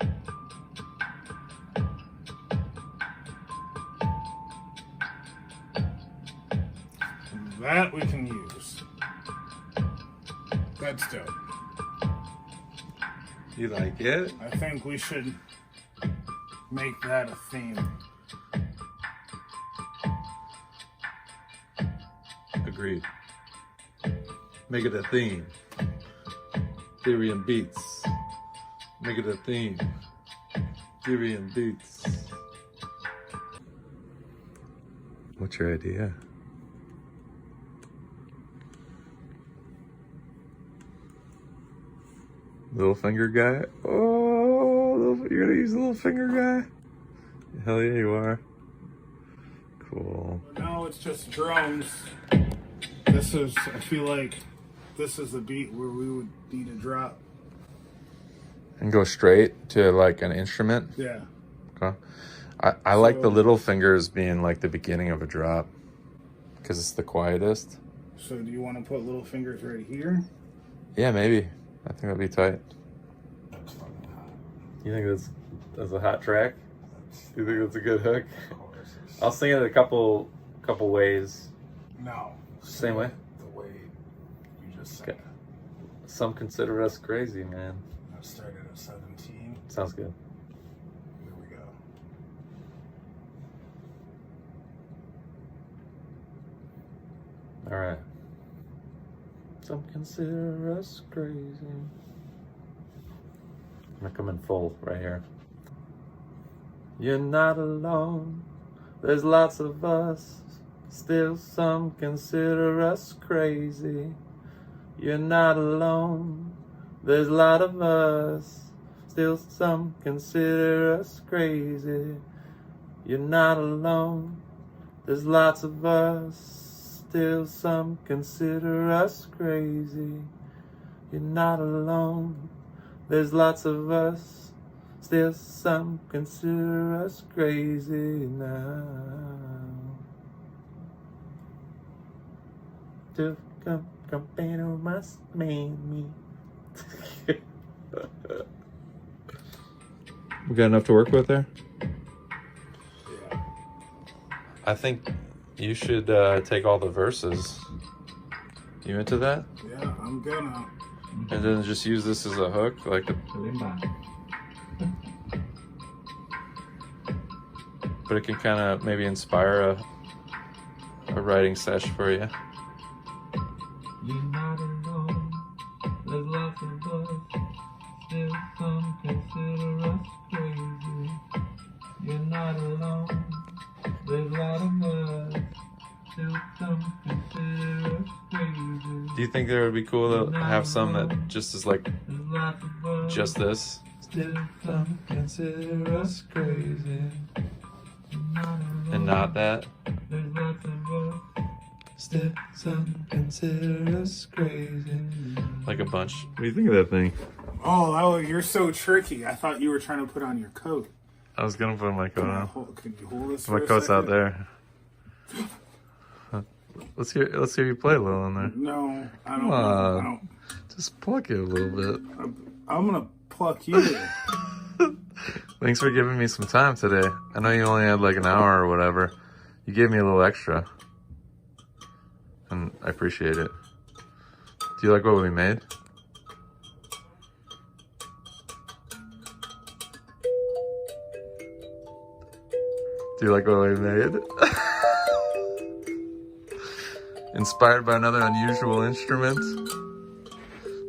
That we can use. That's dope. You like it? I think we should make that a theme. Agreed. Make it a theme. Theory and beats. Make it a theme. Theory and beats. What's your idea? Little finger guy? Oh, you're gonna use the little finger guy? Hell yeah, you are. Cool. No, it's just drums. This is, I feel like, this is the beat where we would need a drop. And go straight to like an instrument? Yeah. Okay. I like the little fingers being like the beginning of a drop because it's the quietest. So do you want to put little fingers right here? Yeah, maybe. I think that'd be tight. You think that's a hot track? You think that's a good hook? I'll sing it a couple ways. No. Same way? The way you just said Okay. Some consider us crazy, man. I started at 17. Sounds good. Here we go. All right. Some consider us crazy. I'm gonna come in full right here. You're not alone. There's lots of us. Still some consider us crazy. You're not alone. There's a lot of us. Still some consider us crazy. You're not alone. There's lots of us. Still some consider us crazy. You're not alone. There's lots of us. Still some consider us crazy now. To come must mean me. We got enough to work with there? Yeah. I think you should take all the verses. You into that? Yeah, I'm gonna. And then just use this as a hook, like the. But it can kind of maybe inspire a writing sesh for you. You're not alone. There's lots of us. Still some consider us crazy. You're not alone. There's lots of us. Still some consider us crazy. Do you think that it would be cool to have some that just is like There's lots of us. just this? Still some consider us crazy. And not that? There's lots of us. Still some consider us crazy. Like a bunch. What do you think of that thing? Oh, you're so tricky. I thought you were trying to put on your coat. I was gonna put my coat on. Can you hold this? My for a coat's out second? there. Let's hear you play a little in there. No, I don't. Come I on. don't. Just pluck it a little bit. I'm gonna pluck you. Thanks for giving me some time today. I know you only had like an hour or whatever. You gave me a little extra. And I appreciate it. Do you like what we made? Do you like what we made? Inspired by another unusual instrument.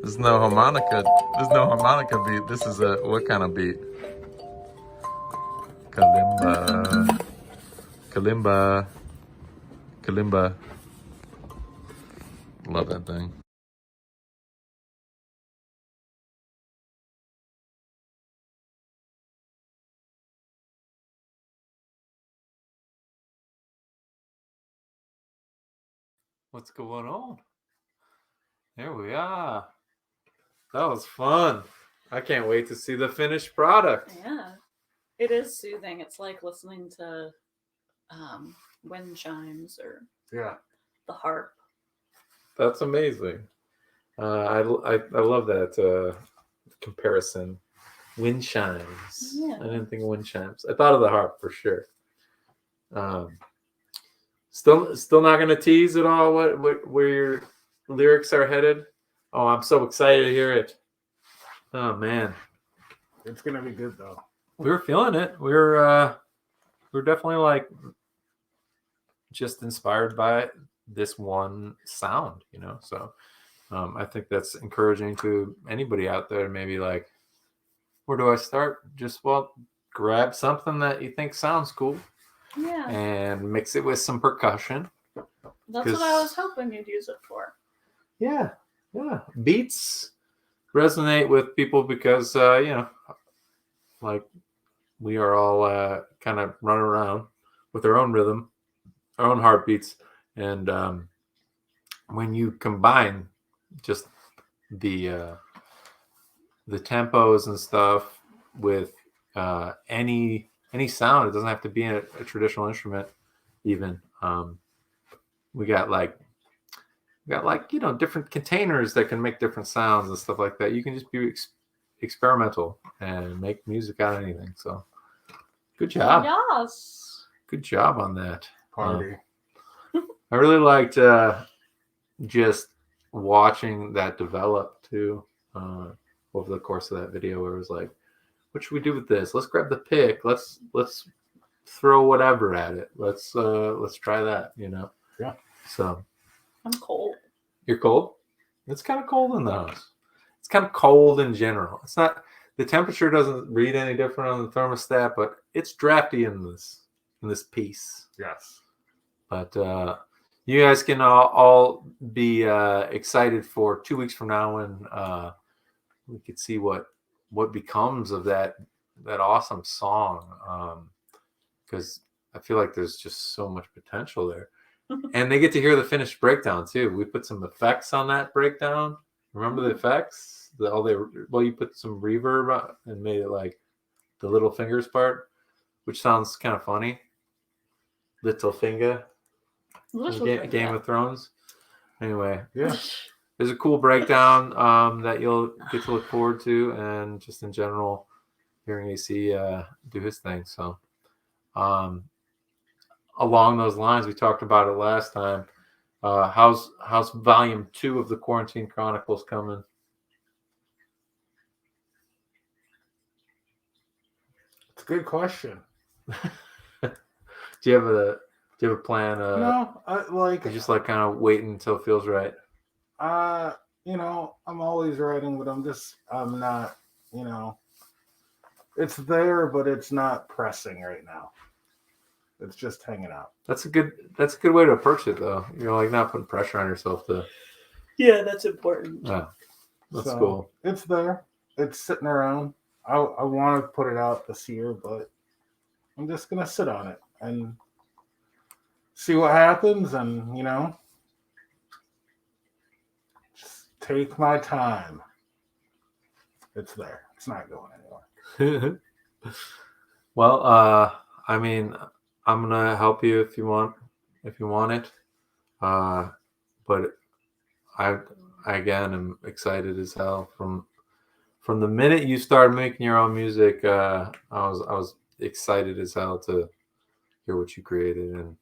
There's no harmonica. There's no harmonica beat. This is a what kind of beat? Kalimba. Kalimba. Kalimba. Love that thing. What's going on? There we are. That was fun. I can't wait to see the finished product. Yeah. It is soothing. It's like listening to wind chimes or Yeah. the harp. That's amazing. I love that comparison. Wind chimes. Yeah. I didn't think of wind chimes. I thought of the harp for sure. Still not gonna tease at all where your lyrics are headed. Oh, I'm so excited to hear it. Oh man, It's gonna be good though. we were feeling it. We're definitely like just inspired by this one sound, you know. So I think that's encouraging to anybody out there. Maybe like, where do I start? Just grab something that you think sounds cool Yeah. and mix it with some percussion. That's what I was hoping you'd use it for. Yeah. Beats resonate with people because like we are all kind of running around with our own rhythm, our own heartbeats, and when you combine just the tempos and stuff with any sound, it doesn't have to be a traditional instrument. Even we got different containers that can make different sounds and stuff like that. You can just be experimental and make music out of anything. So good job. Yes. Good job on that. Party. I really liked just watching that develop too over the course of that video, where it was like, what should we do with this? Let's grab the pick. Let's throw whatever at it. Let's try that, you know? Yeah. So I'm cold. you're cold? It's kind of cold in the house. It's kind of cold in general. It's not, the temperature doesn't read any different on the thermostat, but it's drafty in this piece. Yes. But you guys can all be excited for 2 weeks from now when we could see what becomes of that awesome song. Because I feel like there's just so much potential there. And they get to hear the finished breakdown too. We put some effects on that breakdown. Remember the effects? You put some reverb and made it like the little fingers part, which sounds kind of funny. Little finger. Game of Thrones. Anyway, Yeah. there's a cool breakdown that you'll get to look forward to, and just in general, hearing AC do his thing. So, along those lines, we talked about it last time. How's volume 2 of the Quarantine Chronicles coming? It's a good question. Do you have a plan? No, I like. You're just like kind of waiting until it feels right. I'm always writing, but I'm not. It's there, but it's not pressing right now. It's just hanging out. That's a good way to approach it, though. You're like not putting pressure on yourself to. Yeah, that's important. Yeah, that's So, cool. It's there. It's sitting around. I want to put it out this year, but I'm just gonna sit on it and see what happens, and just take my time. It's there. It's not going anywhere. Well, I mean, I'm gonna help you if you want it. But I again am excited as hell from the minute you started making your own music. I was excited as hell to hear what you created, and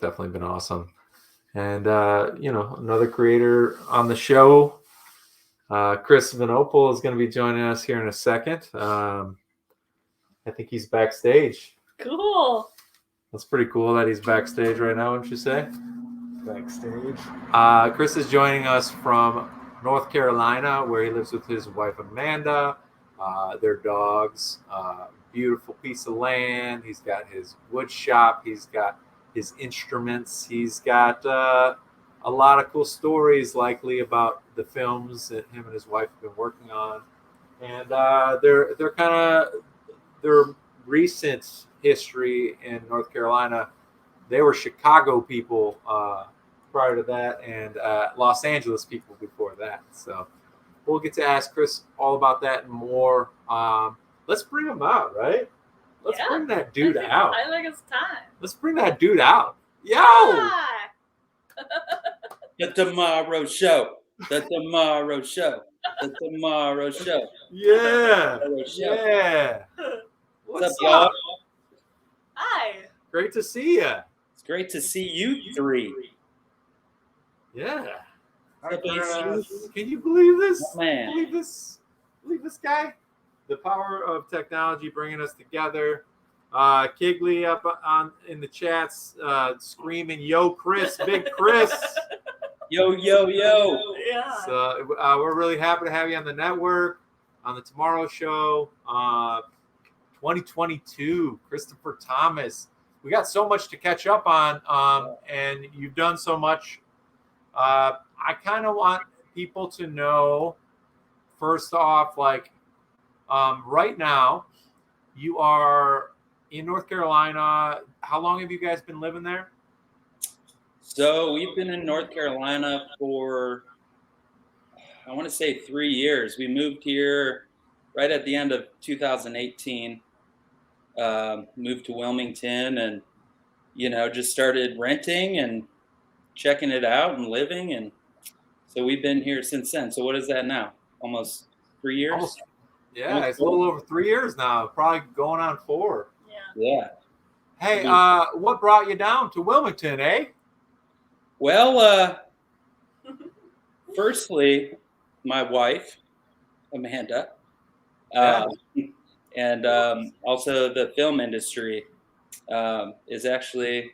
definitely been awesome. And another creator on the show, Chris Vinopal, is going to be joining us here in a second. I think he's backstage. Cool. That's pretty cool that he's backstage right now, wouldn't you say? Backstage. Chris is joining us from North Carolina, where he lives with his wife Amanda, their dogs. Beautiful piece of land. He's got his wood shop. He's got his instruments. He's got a lot of cool stories, likely about the films that him and his wife have been working on, and their recent history in North Carolina. They were Chicago people prior to that, and Los Angeles people before that. So we'll get to ask Chris all about that and more. Let's bring him out, right? Let's bring that dude out. I think it's time. Let's bring that dude out. Yo! Hi. The Tomorrow Show. The Tomorrow Show. The Tomorrow Show. Yeah. Tomorrow Show. Yeah. What's up, y'all? Hi. Great to see you. It's great to see you three. Yeah. What's up, AC? Can you believe this? Oh, man. Believe this guy? The power of technology bringing us together. Kigley up in the chats screaming, "Yo, Chris, Big Chris!" Yo, yo, yo. Yeah. So we're really happy to have you on the network, on the Tomorrow Show. 2022, Christopher Thomas. We got so much to catch up on, and you've done so much. I kind of want people to know, first off, like right now, you are in North Carolina. How long have you guys been living there? So we've been in North Carolina for, I want to say 3 years. We moved here right at the end of 2018. Moved to Wilmington and, just started renting and checking it out and living. And so we've been here since then. So what is that now? Almost 3 years? Yeah, it's a little over 3 years now. Probably going on 4. Yeah. Hey, what brought you down to Wilmington, eh? Well, firstly, my wife, Amanda, and also the film industry is actually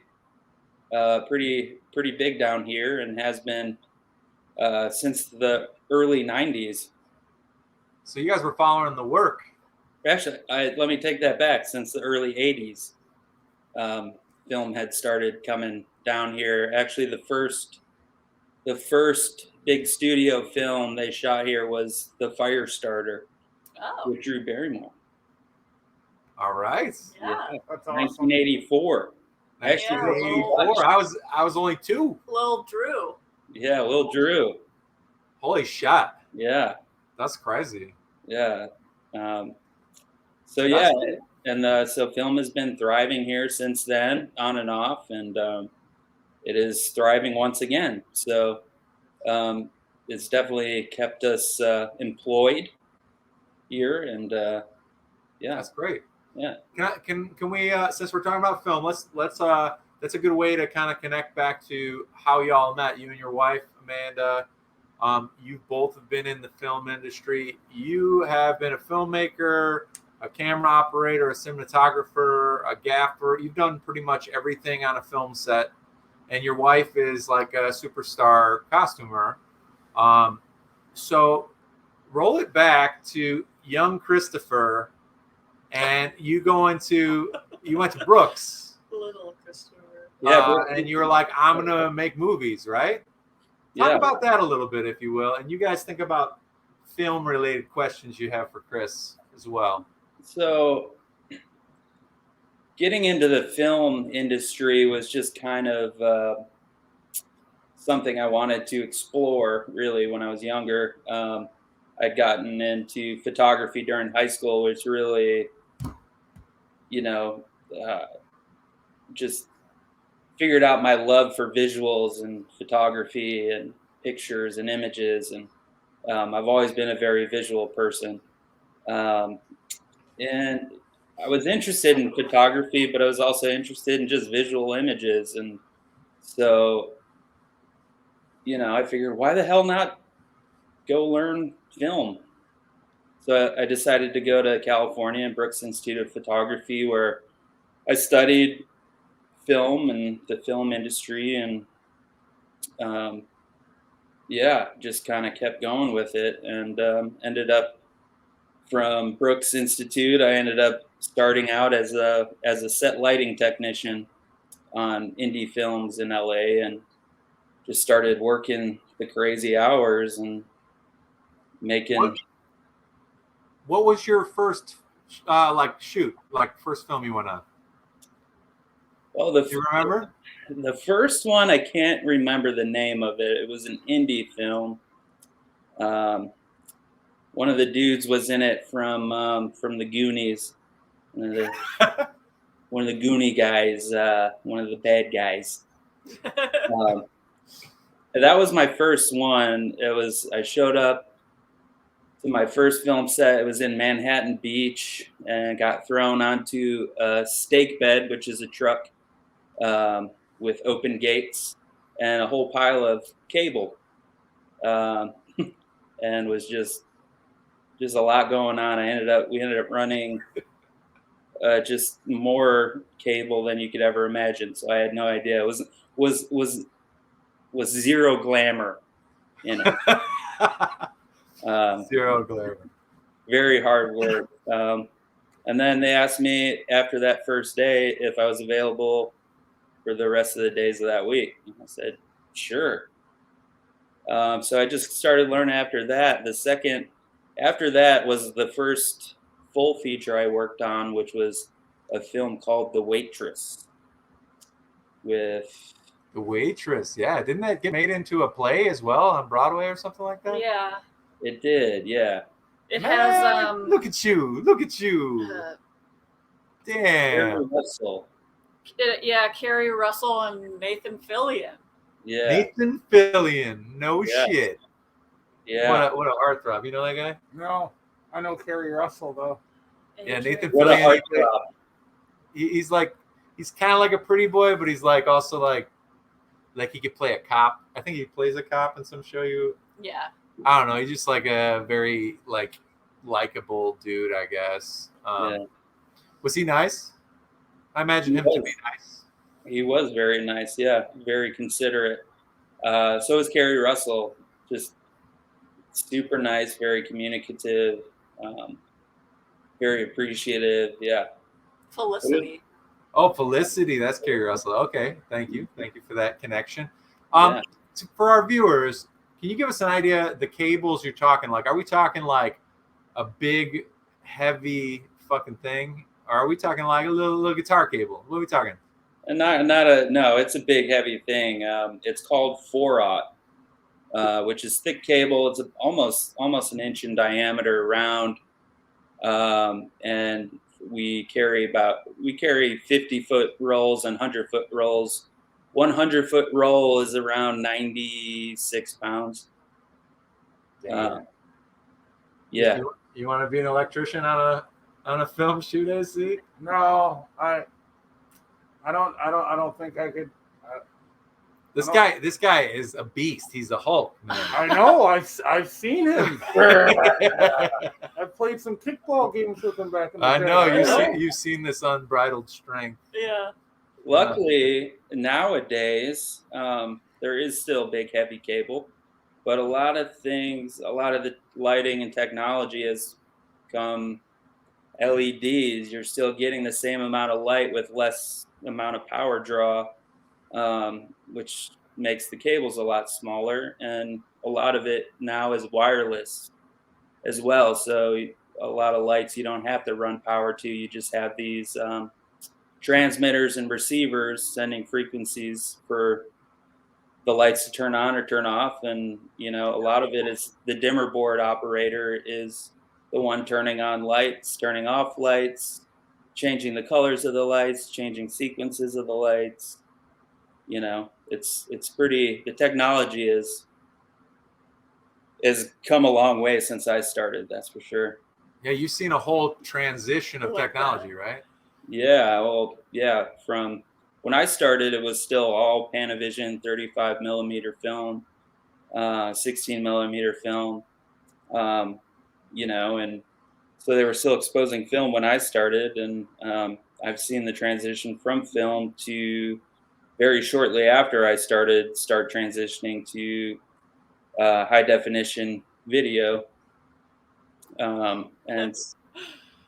pretty big down here and has been since the early 90s. So you guys were following the work. Actually, let me take that back. Since the early 80s, film had started coming down here. Actually, the first big studio film they shot here was The Firestarter with Drew Barrymore. All right. Yeah. That's awesome. 1984. Actually, 1984. I was only 2. Little Drew. Yeah, Lil Drew. Holy shit. Yeah. That's crazy. Yeah. So yeah, and so film has been thriving here since then, on and off, and it is thriving once again. So it's definitely kept us employed here, and Yeah. That's great. Yeah. Can we since we're talking about film, let's that's a good way to kind of connect back to how y'all met. You and your wife, Amanda. You both have been in the film industry. You have been a filmmaker, a camera operator, a cinematographer, a gaffer. You've done pretty much everything on a film set. And your wife is like a superstar costumer. So roll it back to young Christopher, and you went to Brooks. Little Christopher. Yeah. And you were like, I'm gonna make movies, right? Talk Yeah. about that a little bit, if you will. And you guys think about film related questions you have for Chris as well. So getting into the film industry was just kind of something I wanted to explore really when I was younger. I'd gotten into photography during high school, which really, just figured out my love for visuals and photography and pictures and images. And I've always been a very visual person. And I was interested in photography, but I was also interested in just visual images. And so, I figured, why the hell not go learn film? So I decided to go to California and Brooks Institute of Photography, where I studied film and the film industry, and just kind of kept going with it, and ended up from Brooks Institute. I ended up starting out as a set lighting technician on indie films in LA, and just started working the crazy hours and making. What was your first first film you went on? Well, Do you remember? The first one, I can't remember the name of it. It was an indie film. One of the dudes was in it from the Goonies. One of the Goonie guys. One of the bad guys. That was my first one. I showed up to my first film set. It was in Manhattan Beach, and got thrown onto a stake bed, which is a truck with open gates and a whole pile of cable, and was just a lot going on. We ended up running just more cable than you could ever imagine. So I had no idea. It was zero glamour in it. Zero glamour. Very hard work. And then they asked me after that first day if I was available for the rest of the days of that week. And I said, sure. So I just started learning after that. After that was the first full feature I worked on, which was a film called The Waitress. The Waitress, yeah. Didn't that get made into a play as well on Broadway or something like that? Yeah. It did, yeah. It has look at you. Damn. Carrie Russell. Carrie Russell and Nathan Fillion. Yeah. Nathan Fillion. No Yeah. shit. Yeah. What a heartthrob. You know that guy? No, I know Carrie Russell though. Yeah, Nathan What a Fillion. heartthrob. He's kind of like a pretty boy, but he's like also like he could play a cop. I think he plays a cop in some show. Yeah. I don't know. He's just like a very likable dude, I guess. Yeah. Was he nice? I imagine him to be nice. He was very nice. Yeah, very considerate. So was Carrie Russell. Just super nice, very communicative, very appreciative. Yeah. Felicity. Oh, Felicity. That's Carrie Russell. Okay. Thank you for that connection. For our viewers, can you give us an idea the cables you're talking? Like, are we talking like a big, heavy fucking thing? Or are we talking like a little guitar cable? What are we talking? And no, it's a big, heavy thing. It's called 4/0, which is thick cable. It's almost an inch in diameter, round, and we carry 50-foot rolls and 100-foot rolls. 100-foot roll is around 96 pounds. Yeah. You want to be an electrician on on a film shoot, AC? No, I don't think I could. This I guy is a beast. He's a Hulk, man. I know. I've seen him. I've played some kickball games with him back in the I day. know you've seen this unbridled strength. Yeah. Luckily, nowadays, there is still big, heavy cable, but a lot of the lighting and technology has come LEDs. You're still getting the same amount of light with less amount of power draw, which makes the cables a lot smaller. And a lot of it now is wireless as well. So a lot of lights you don't have to run power to. You just have these transmitters and receivers sending frequencies for the lights to turn on or turn off. And a lot of it is the dimmer board operator is the one turning on lights, turning off lights, changing the colors of the lights, changing sequences of the lights. It's pretty, the technology has come a long way since I started, that's for sure. Yeah, you've seen a whole transition of technology, right? Yeah, well, yeah. From when I started, it was still all Panavision 35 millimeter film, 16 millimeter film, and so they were still exposing film when I started, and I've seen the transition from film to very shortly after I start transitioning to high definition video, and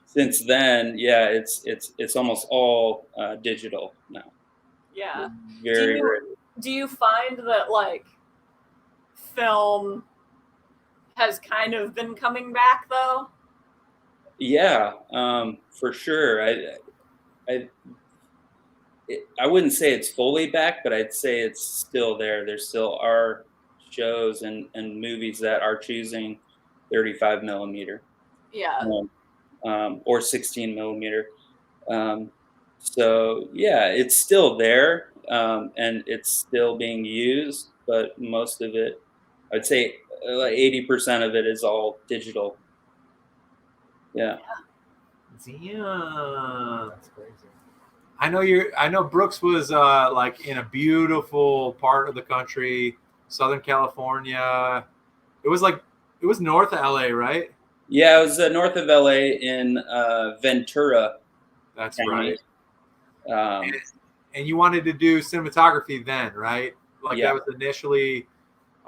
since then, yeah, it's almost all digital now. Yeah. Very rare. Do you find that like film has kind of been coming back though? Yeah, for sure. I wouldn't say it's fully back, but I'd say it's still there. There still are shows and movies that are choosing 35 millimeter. Yeah. Or 16 millimeter. So yeah, it's still there, and it's still being used, but most of it, I'd say, 80% of it is all digital. Yeah. Damn. That's crazy. I know Brooks was like in a beautiful part of the country, Southern California. It was north of LA, right? Yeah, it was north of LA in Ventura. That's County. right. And you wanted to do cinematography then, right? Like Yeah. that was initially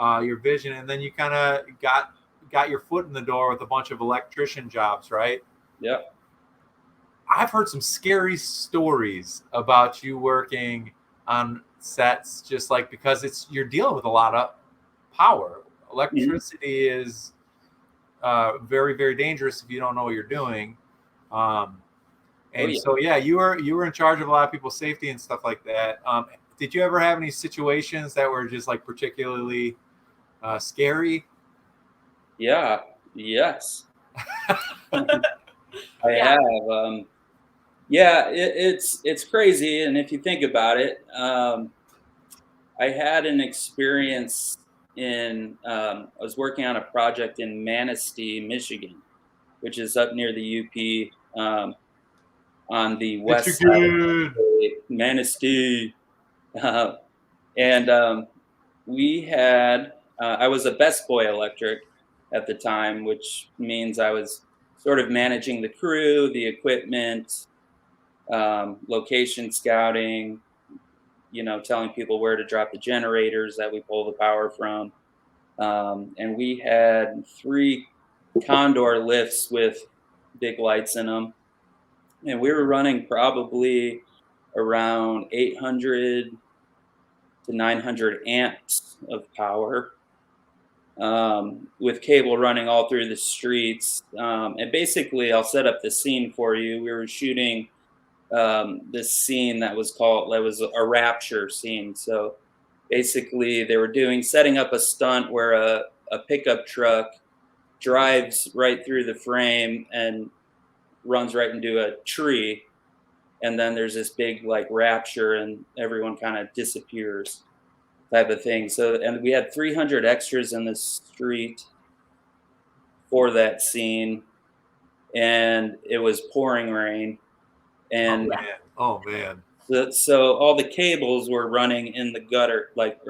your vision, and then you kind of got your foot in the door with a bunch of electrician jobs, right? Yeah. I've heard some scary stories about you working on sets, just like because you're dealing with a lot of power. Electricity is very, very dangerous if you don't know what you're doing. So yeah, you were in charge of a lot of people's safety and stuff like that. Did you ever have any situations that were just like particularly scary? Yeah. Yes. I have. Yeah, it's crazy, and if you think about it, I had an experience I was working on a project in Manistee, Michigan, which is up near the UP, on the west side of the state, Manistee, and we had. I was a best boy electric at the time, which means I was sort of managing the crew, the equipment, location scouting, telling people where to drop the generators that we pull the power from. And we had 3 Condor lifts with big lights in them. And we were running probably around 800 to 900 amps of power, with cable running all through the streets. And basically, I'll set up the scene for you. We were shooting this scene that was a rapture scene. So basically they were setting up a stunt where a pickup truck drives right through the frame and runs right into a tree. And then there's this big like rapture and everyone kind of disappears type of thing. So, and we had 300 extras in the street for that scene. and it was pouring rain, and Oh man. so all the cables were running in the gutter, like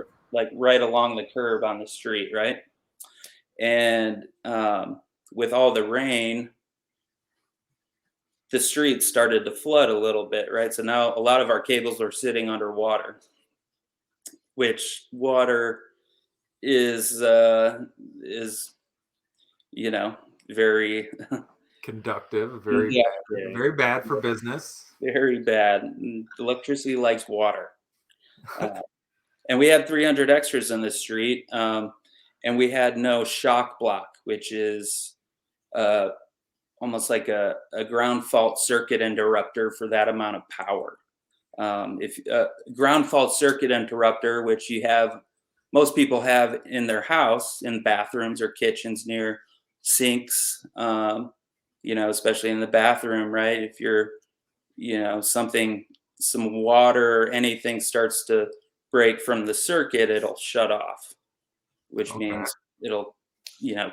right along the curb on the street, right? And with all the rain, the street started to flood a little bit, right? So now a lot of our cables are sitting underwater, which water is you know, very Conductive, very yeah, very bad for business. very bad. Electricity likes water. Uh, and we had 300 extras in the street, and we had no shock block, which is almost like a ground fault circuit interrupter for that amount of power. If ground fault circuit interrupter, which most people have in their house, in bathrooms or kitchens near sinks, especially in the bathroom, right? If you're, some water or anything starts to break from the circuit, it'll shut off, which means it'll,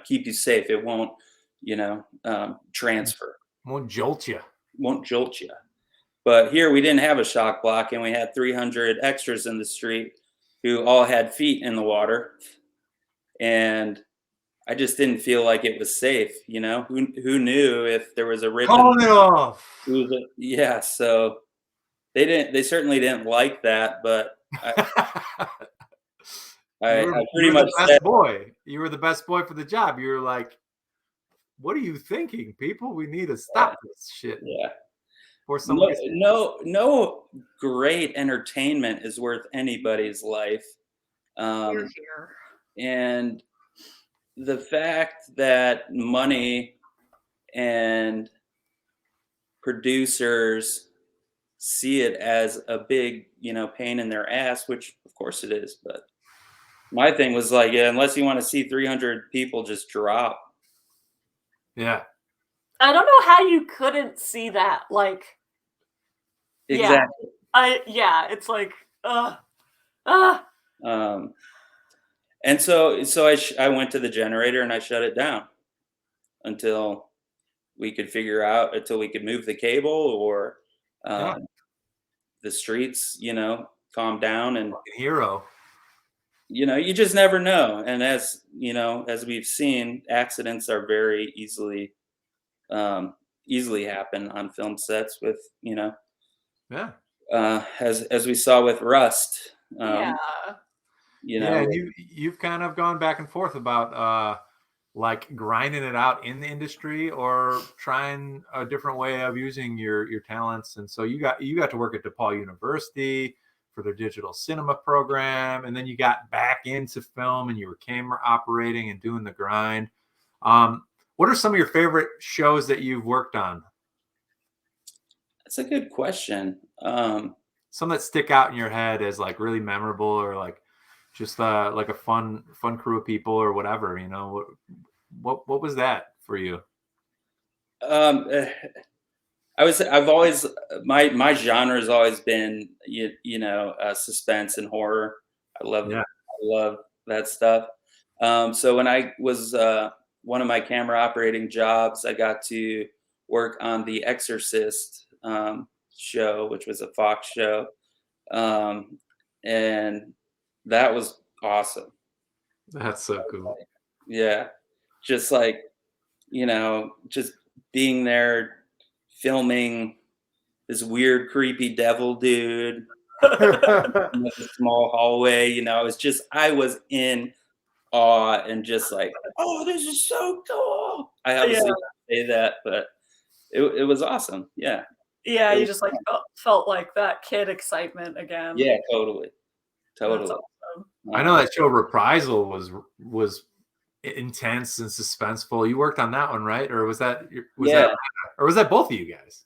keep you safe. It won't, transfer. Won't jolt you. Won't jolt you. But here we didn't have a shock block, and we had 300 extras in the street who all had feet in the water. And I just didn't feel like it was safe, Who knew if there was a rip? Calling it off. Yeah, so they certainly didn't like that, but I pretty much said, boy. You were the best boy for the job. You were like, what are you thinking, people? We need to stop this shit. Yeah. No great entertainment is worth anybody's life. And the fact that money and producers see it as a big, pain in their ass, which of course it is. But my thing was like, yeah, unless you want to see 300 people just drop. Yeah. I don't know how you couldn't see that. Like, exactly. It's like, and so I went to the generator and I shut it down until we could move the cable or the streets, calm down. And hero. You just never know. And as we've seen, accidents are very easily happen on film sets with, as we saw with Rust. And you've kind of gone back and forth about like grinding it out in the industry or trying a different way of using your talents. And so you got to work at DePaul University for their digital cinema program, and then you got back into film and you were camera operating and doing the grind. What are some of your favorite shows that you've worked on? That's a good question. Some that stick out in your head as like really memorable, or like just like a fun crew of people or whatever, what was that for you? I've always, my genre has always been, suspense and horror. I love that stuff. So when I was, one of my camera operating jobs, I got to work on The Exorcist show, which was a Fox show. And that was awesome. That's so cool. Yeah. Just like, just being there filming this weird, creepy devil dude in a small hallway, I was in awe and just like, oh, this is so cool. I obviously say that, but it was awesome. Yeah. Yeah, you just like felt like that kid excitement again. Yeah, totally. Awesome. I know that show Reprisal was intense and suspenseful. You worked on that one, right? Or was that both of you guys?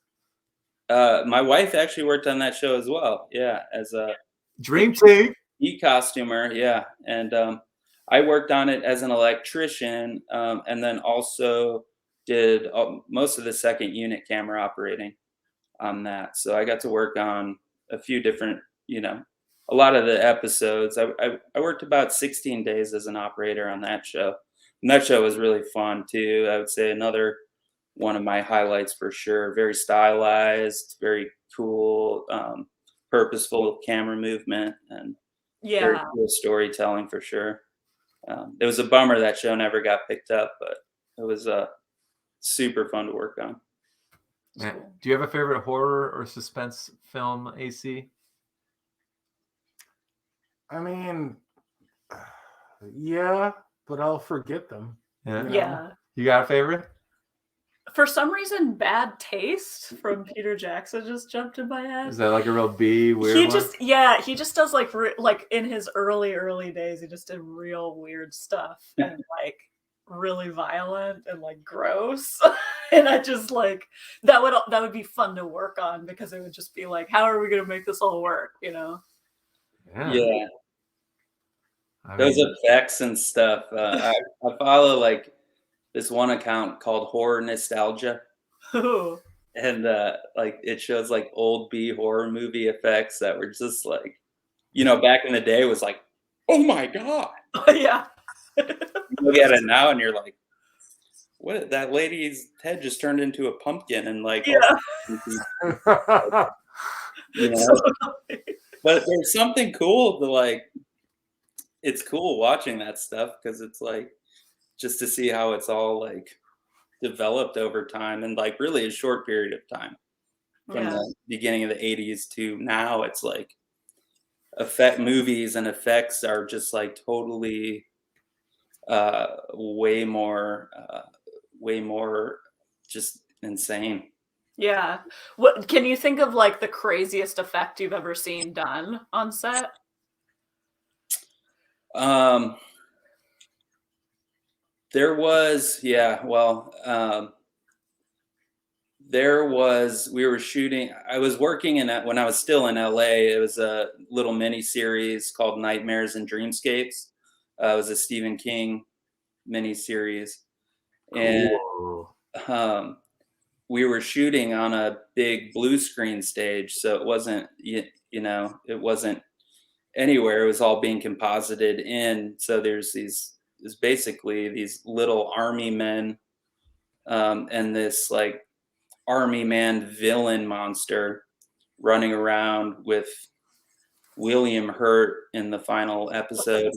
My wife actually worked on that show as well. Yeah, as a Dream Team costumer. Yeah, and I worked on it as an electrician, and then also did most of the second unit camera operating on that. So I got to work on a few different, a lot of the episodes. I worked about 16 days as an operator on that show. And that show was really fun too. I would say another one of my highlights for sure. Very stylized, very cool, purposeful camera movement, and very Yeah. cool storytelling for sure. It was a bummer that show never got picked up, but it was super fun to work on. Yeah. Do you have a favorite horror or suspense film, AC? I mean, yeah, but I'll forget them. Yeah. You know? Yeah. You got a favorite? For some reason, Bad Taste from Peter Jackson just jumped in my head. Is that like a real B weird He one? just does like like in his early days, he just did real weird stuff and like really violent and like gross. And I just like that would be fun to work on, because it would just be like, how are we gonna make this all work? You know? Yeah. I Those mean, effects and stuff. I follow like this one account called Horror Nostalgia, Ooh. and like it shows like old B horror movie effects that were just like, back in the day was like, oh my god. Yeah. You look at it now and you're like, what? That lady's head just turned into a pumpkin, and like, Yeah. you know. But there's something cool to like. It's cool watching that stuff, because it's like just to see how it's all like developed over time, and like really a short period of time from Yeah. the beginning of the 80s to now. It's like movies and effects are just like totally way more just insane. Yeah. What can you think of like the craziest effect you've ever seen done on set? There was, we were shooting, I was working when I was still in LA, it was a little mini series called Nightmares and Dreamscapes. It was a Stephen King mini series. And we were shooting on a big blue screen stage. So it wasn't, it wasn't anywhere. It was all being composited in. So there's basically these little army men and this like army man villain monster running around with William Hurt in the final episode.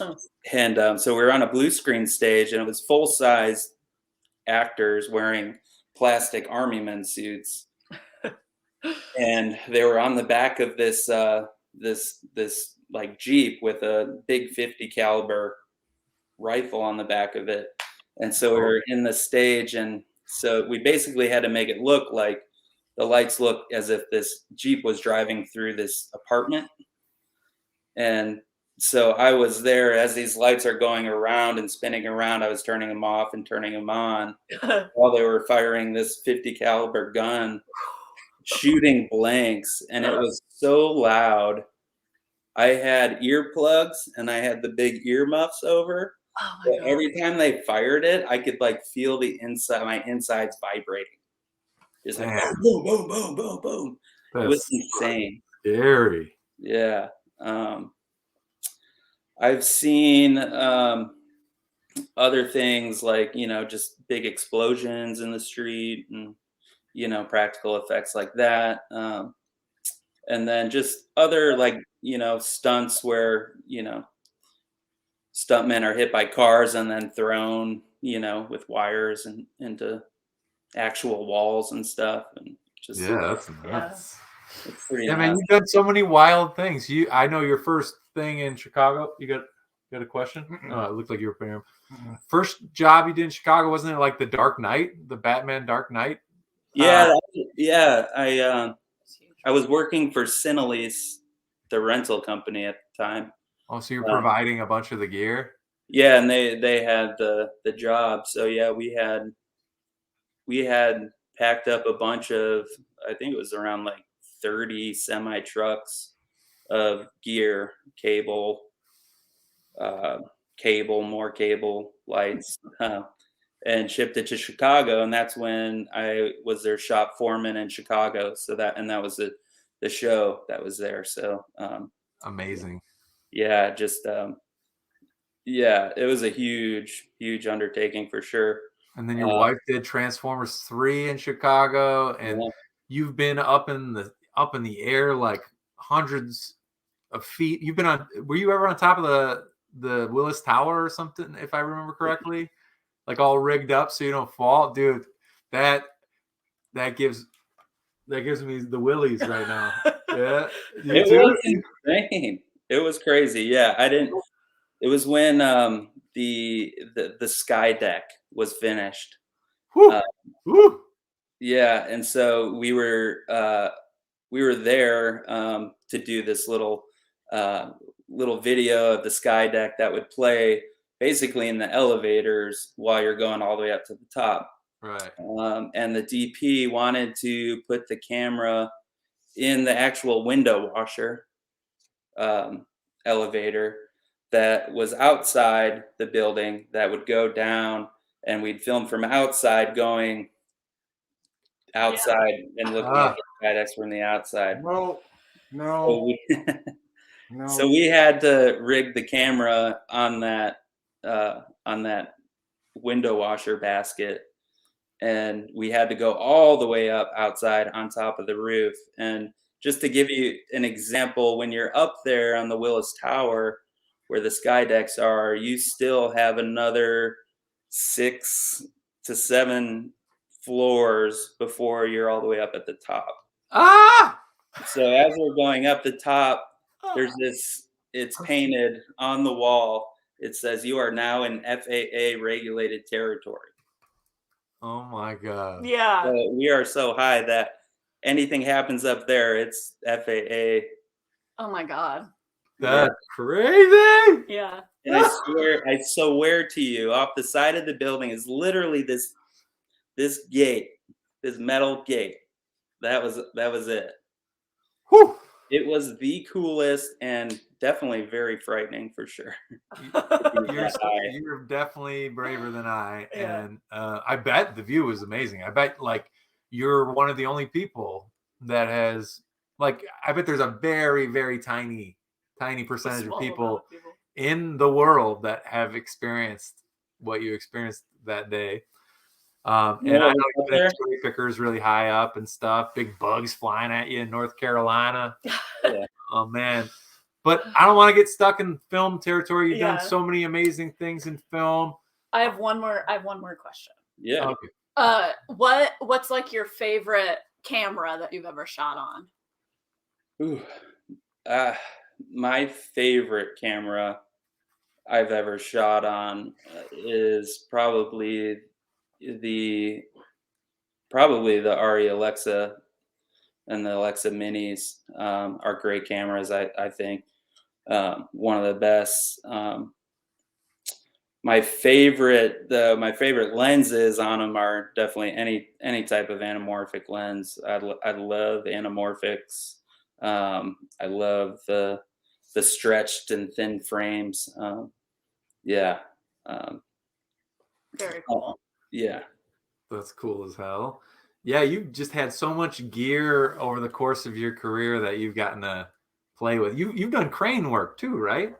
Oh. And so we were on a blue screen stage, and it was full size actors wearing plastic army men suits. And they were on the back of this this like Jeep with a big 50 caliber rifle on the back of it. And so we were in the stage, and so we basically had to make it look like the lights look as if this Jeep was driving through this apartment. And so I was there as these lights are going around and spinning around. I was turning them off and turning them on while they were firing this 50 caliber gun, shooting blanks. And it was so loud. I had earplugs and I had the big earmuffs over. Oh my But God. every time they fired it, I could like feel my insides vibrating. Just like boom, boom, boom, boom, boom. It was insane. Scary. Yeah. I've seen other things like, just big explosions in the street and, practical effects like that. And then just other like, stunts where, stuntmen are hit by cars and then thrown, with wires and into actual walls and stuff. And just that's nuts. It's pretty Yeah, man, nuts. you've done so many wild things. I know your first thing in Chicago. You got a question? Oh, it looked like you were paying. First job you did in Chicago, wasn't it like the Dark Knight, the Batman Dark Knight? Yeah. I was working for Cinelease, the rental company at the time. Oh, so you're providing a bunch of the gear? Yeah, and they had the job. So yeah, we had packed up a bunch of, I think it was around like 30 semi trucks of gear, cable, more cable, lights, and shipped it to Chicago. And that's when I was their shop foreman in Chicago. So that was the show that was there. So amazing. Yeah, just it was a huge undertaking for sure. And then your wife did Transformers 3 in Chicago, and you've been up in the air like hundreds of feet. You've been on. Were you ever on top of the Willis Tower or something? If I remember correctly, like all rigged up so you don't fall, dude. That gives me the willies right now. Yeah, you It too? was insane. It was crazy. Yeah, I didn't. It was when the sky deck was finished. Whew. Whew. Yeah, and so we were there to do this little video of the sky deck that would play basically in the elevators while you're going all the way up to the top. Right. And the DP wanted to put the camera in the actual window washer elevator that was outside the building that would go down, and we'd film from outside going outside and looking at the sky decks from the outside. No. So we had to rig the camera on that window washer basket, and we had to go all the way up outside on top of the roof. And just to give you an example, when you're up there on the Willis Tower where the sky decks are, you still have another 6 to 7 floors before you're all the way up at the top. So as we're going up the top, there's this, it's painted on the wall. It says, "You are now in FAA regulated territory." Oh my God. Yeah. So we are so high that anything happens up there, it's FAA. Oh my God. That's crazy. Yeah. And I swear to you, off the side of the building is literally this gate, this metal gate. That was it. Whew. It was the coolest and definitely very frightening for sure. You're definitely braver than I, Yeah. and I bet the view was amazing. I bet like you're one of the only people that has like. I bet there's a very, very tiny percentage of people in the world that have experienced what you experienced that day. And I know you've been cherry pickers really high up and stuff, big bugs flying at you in North Carolina. Yeah. Oh man. But I don't want to get stuck in film territory. You've Yeah. done so many amazing things in film. I have one more question. Yeah. Okay. What's like your favorite camera that you've ever shot on? Ooh. My favorite camera I've ever shot on is probably the Arri Alexa and the Alexa Minis are great cameras. I think one of the best. My favorite lenses on them are definitely any type of anamorphic lens. I love anamorphics. I love the stretched and thin frames. Yeah. Very cool. Yeah. That's cool as hell. Yeah, you've just had so much gear over the course of your career that you've gotten to play with. You've done crane work too, right?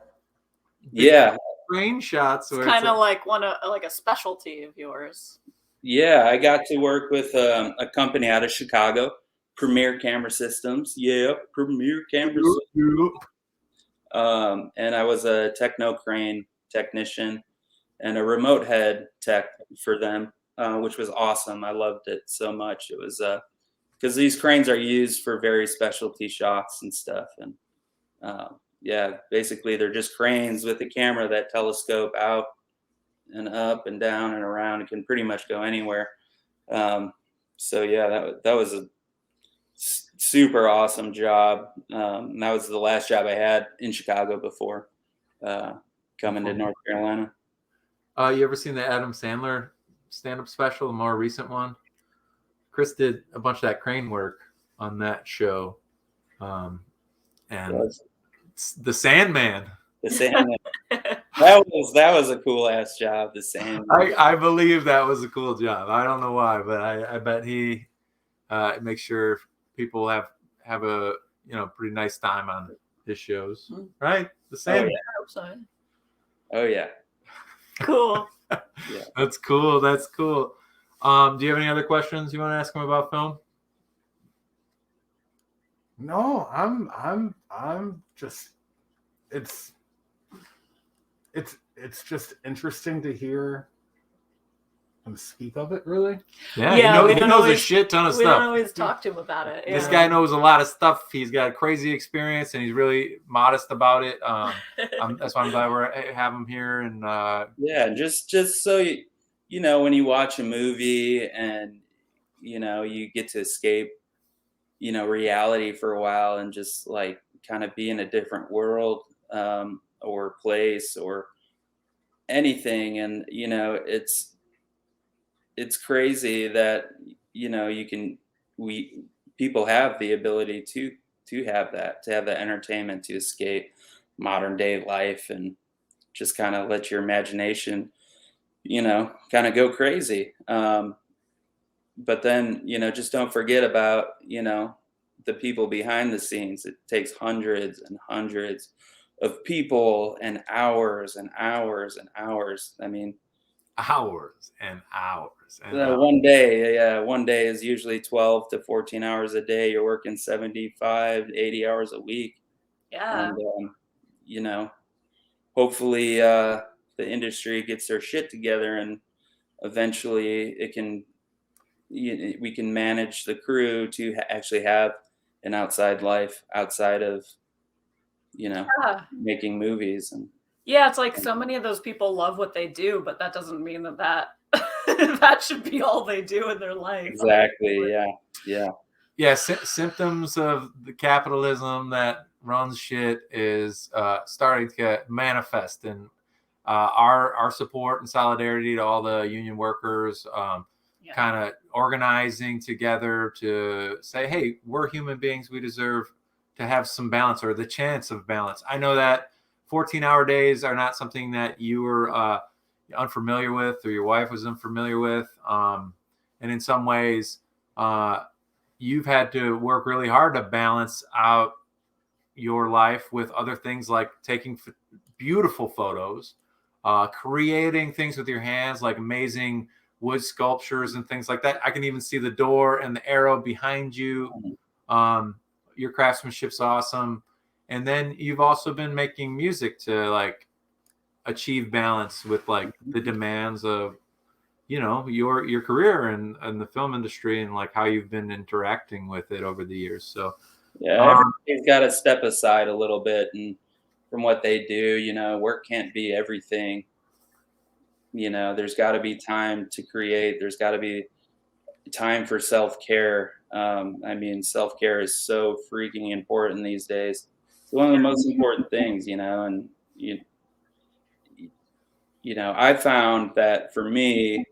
Yeah. Crane shots. It's kind of like a specialty of yours. Yeah, I got to work with a company out of Chicago, Premier Camera Systems. Yeah, Premier Camera Systems. And I was a techno crane technician and a remote head tech for them, which was awesome. I loved it so much. It was because these cranes are used for very specialty shots and stuff. And yeah, basically they're just cranes with a camera that telescope out and up and down and around. It can pretty much go anywhere. So yeah, that was a super awesome job. And that was the last job I had in Chicago before coming to North Carolina. You ever seen the Adam Sandler stand-up special, the more recent one? Chris did a bunch of that crane work on that show. And the Sandman. The Sandman. That was a cool ass job. The Sandman. I believe that was a cool job. I don't know why, but I bet he makes sure people have a pretty nice time on his shows, right? The Sandman. Oh yeah. Cool. Yeah. That's cool. That's cool. Do you have any other questions you want to ask him about film? No, I'm just it's just interesting to hear him speak of it, really. Yeah, Yeah, he knows a shit ton of We don't stuff. always talk to him about it. This yeah. guy knows a lot of stuff. He's got crazy experience, and he's really modest about it. That's why I'm glad we have him here. And Yeah, just so you know, when you watch a movie and you get to escape reality for a while and just like kind of be in a different world or place or anything, and it's crazy that we people have the ability to have that entertainment to escape modern day life and just kind of let your imagination kind of go crazy. But then just don't forget about the people behind the scenes. It takes hundreds and hundreds of people and hours and hours and hours. I mean, hours and hours and hours. one day is usually 12 to 14 hours a day. You're working 75 80 hours a week. Yeah. And hopefully the industry gets their shit together and eventually we can manage the crew to actually have an outside life outside of making movies. And yeah, it's like so many of those people love what they do, but that doesn't mean that that should be all they do in their life. Exactly. Yeah. Symptoms of the capitalism that runs shit is starting to manifest, and our support and solidarity to all the union workers, kind of organizing together to say, hey, we're human beings, we deserve to have some balance or the chance of balance. I know that 14-hour days are not something that you were unfamiliar with or your wife was unfamiliar with, and in some ways you've had to work really hard to balance out your life with other things like taking beautiful photos, creating things with your hands like amazing wood sculptures and things like that. I can even see the door and the arrow behind you. Your craftsmanship's awesome. And then you've also been making music to like achieve balance with like the demands of your career and the film industry and like how you've been interacting with it over the years. So yeah, everybody's got to step aside a little bit and from what they do. Work can't be everything. There's got to be time to create. There's got to be time for self-care. I mean, self-care is so freaking important these days. It's one of the most important things, and I found that for me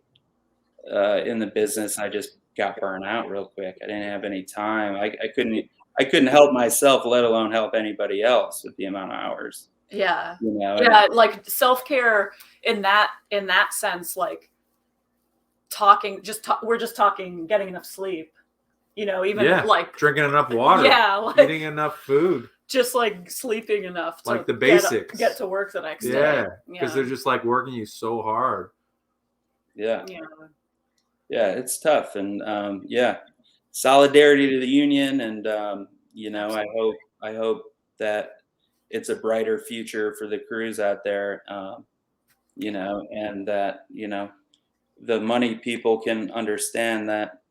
in the business, I just got burnt out real quick. I didn't have any time. I couldn't help myself, let alone help anybody else with the amount of hours. Yeah. Yeah, like self-care in that sense, like we're just talking getting enough sleep, even like drinking enough water, like, eating enough food, just like sleeping enough to like the basics, get to work the next day. Because they're just like working you so hard. Yeah, it's tough. And solidarity to the union. And I hope that it's a brighter future for the crews out there, and that the money people can understand that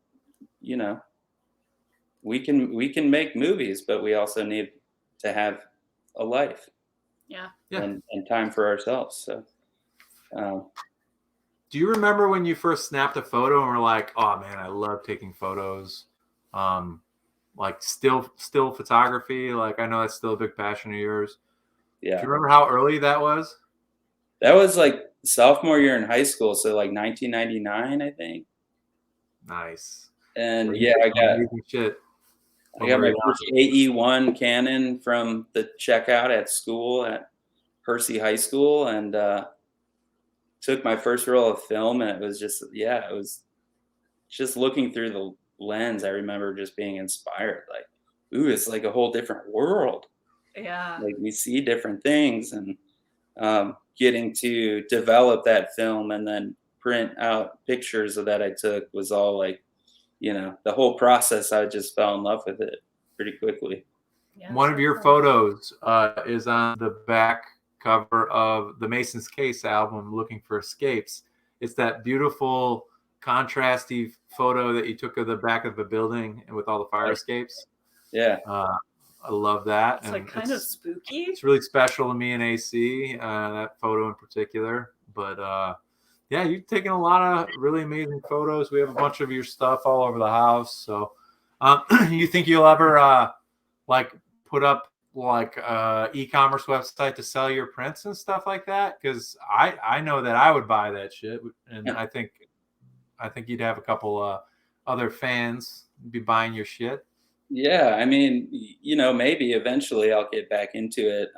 we can make movies, but we also need to have a life, and time for ourselves. So do you remember when you first snapped a photo and were like, oh man, I love taking photos? Like still photography, like I know that's still a big passion of yours. Yeah. Do you remember how early that was? That was like sophomore year in high school, so like 1999, I think. Nice. And I got my first AE1 Canon from the checkout at school at Hersey High School, and took my first roll of film, and it was just looking through the lens. I remember just being inspired, like, ooh, it's like a whole different world. Yeah. Like we see different things, and getting to develop that film and then print out pictures of that I took was all like, the whole process. I just fell in love with it pretty quickly. Yeah, One of so your cool. photos is on the back cover of the Mason's Case album, Looking for Escapes. It's that beautiful contrasty photo that you took of the back of the building and with all the fire escapes. Yeah. I love that. It's like kind of spooky. It's really special to me and AC, that photo in particular. But yeah, you've taken a lot of really amazing photos. We have a bunch of your stuff all over the house. So you think you'll ever like put up like e-commerce website to sell your prints and stuff like that? Because I know that I would buy that shit, and I think you'd have a couple other fans be buying your shit. Yeah, I mean, maybe eventually I'll get back into it.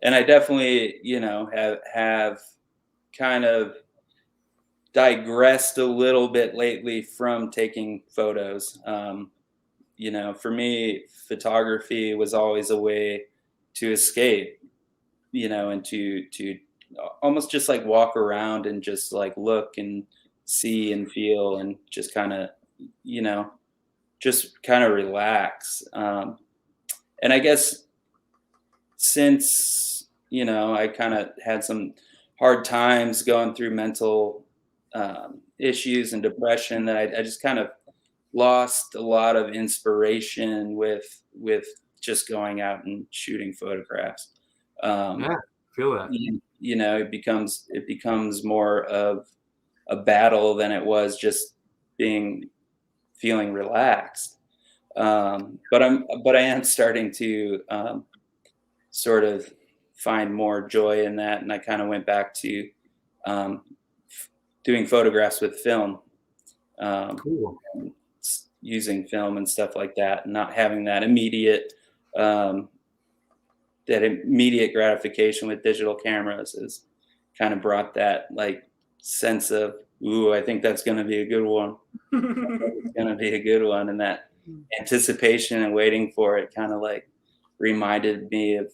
And I definitely, have kind of digressed a little bit lately from taking photos. For me, photography was always a way to escape, and to almost just like walk around and just like look and see and feel and just kind of, just kind of relax. And I guess since, I kind of had some hard times going through mental issues and depression, that I just kind of lost a lot of inspiration with just going out and shooting photographs. Yeah, feel that. It becomes more of a battle than it was just feeling relaxed. But I am starting to sort of find more joy in that, and I kind of went back to doing photographs with film. Cool. Using film and stuff like that, and not having that immediate gratification with digital cameras has kind of brought that like sense of, ooh, I think that's going to be a good one. It's going to be a good one. And that anticipation and waiting for it kind of like reminded me of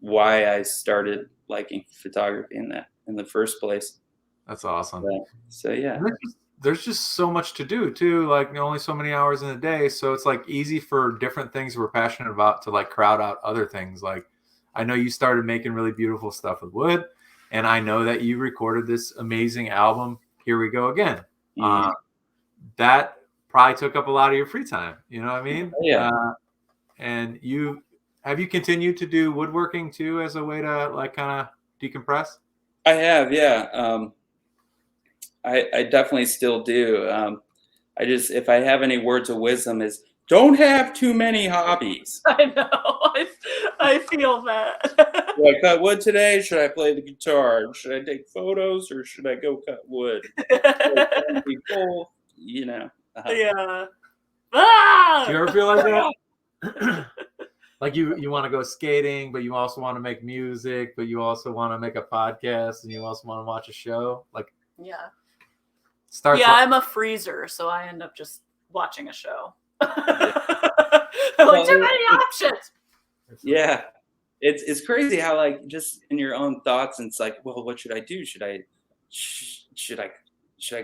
why I started liking photography in the first place. That's awesome. So yeah. There's just so much to do too, like only so many hours in a day. So it's like easy for different things we're passionate about to like crowd out other things. Like I know you started making really beautiful stuff with wood, and I know that you recorded this amazing album, Here We Go Again. Mm-hmm. That probably took up a lot of your free time. You know what I mean? Yeah. And have you continued to do woodworking too as a way to like kind of decompress? I have, yeah. I definitely still do. If I have any words of wisdom, is don't have too many hobbies. I know. I feel that. Do I cut wood today? Should I play the guitar? Should I take photos, or should I go cut wood? Be both, Yeah. Do you ever feel like that? Like you want to go skating, but you also want to make music, but you also want to make a podcast, and you also want to watch a show. Like yeah. Yeah, I'm a freezer, so I end up just watching a show. Like too many options. Yeah, it's crazy how like just in your own thoughts, and it's like, well, what should I do? Should I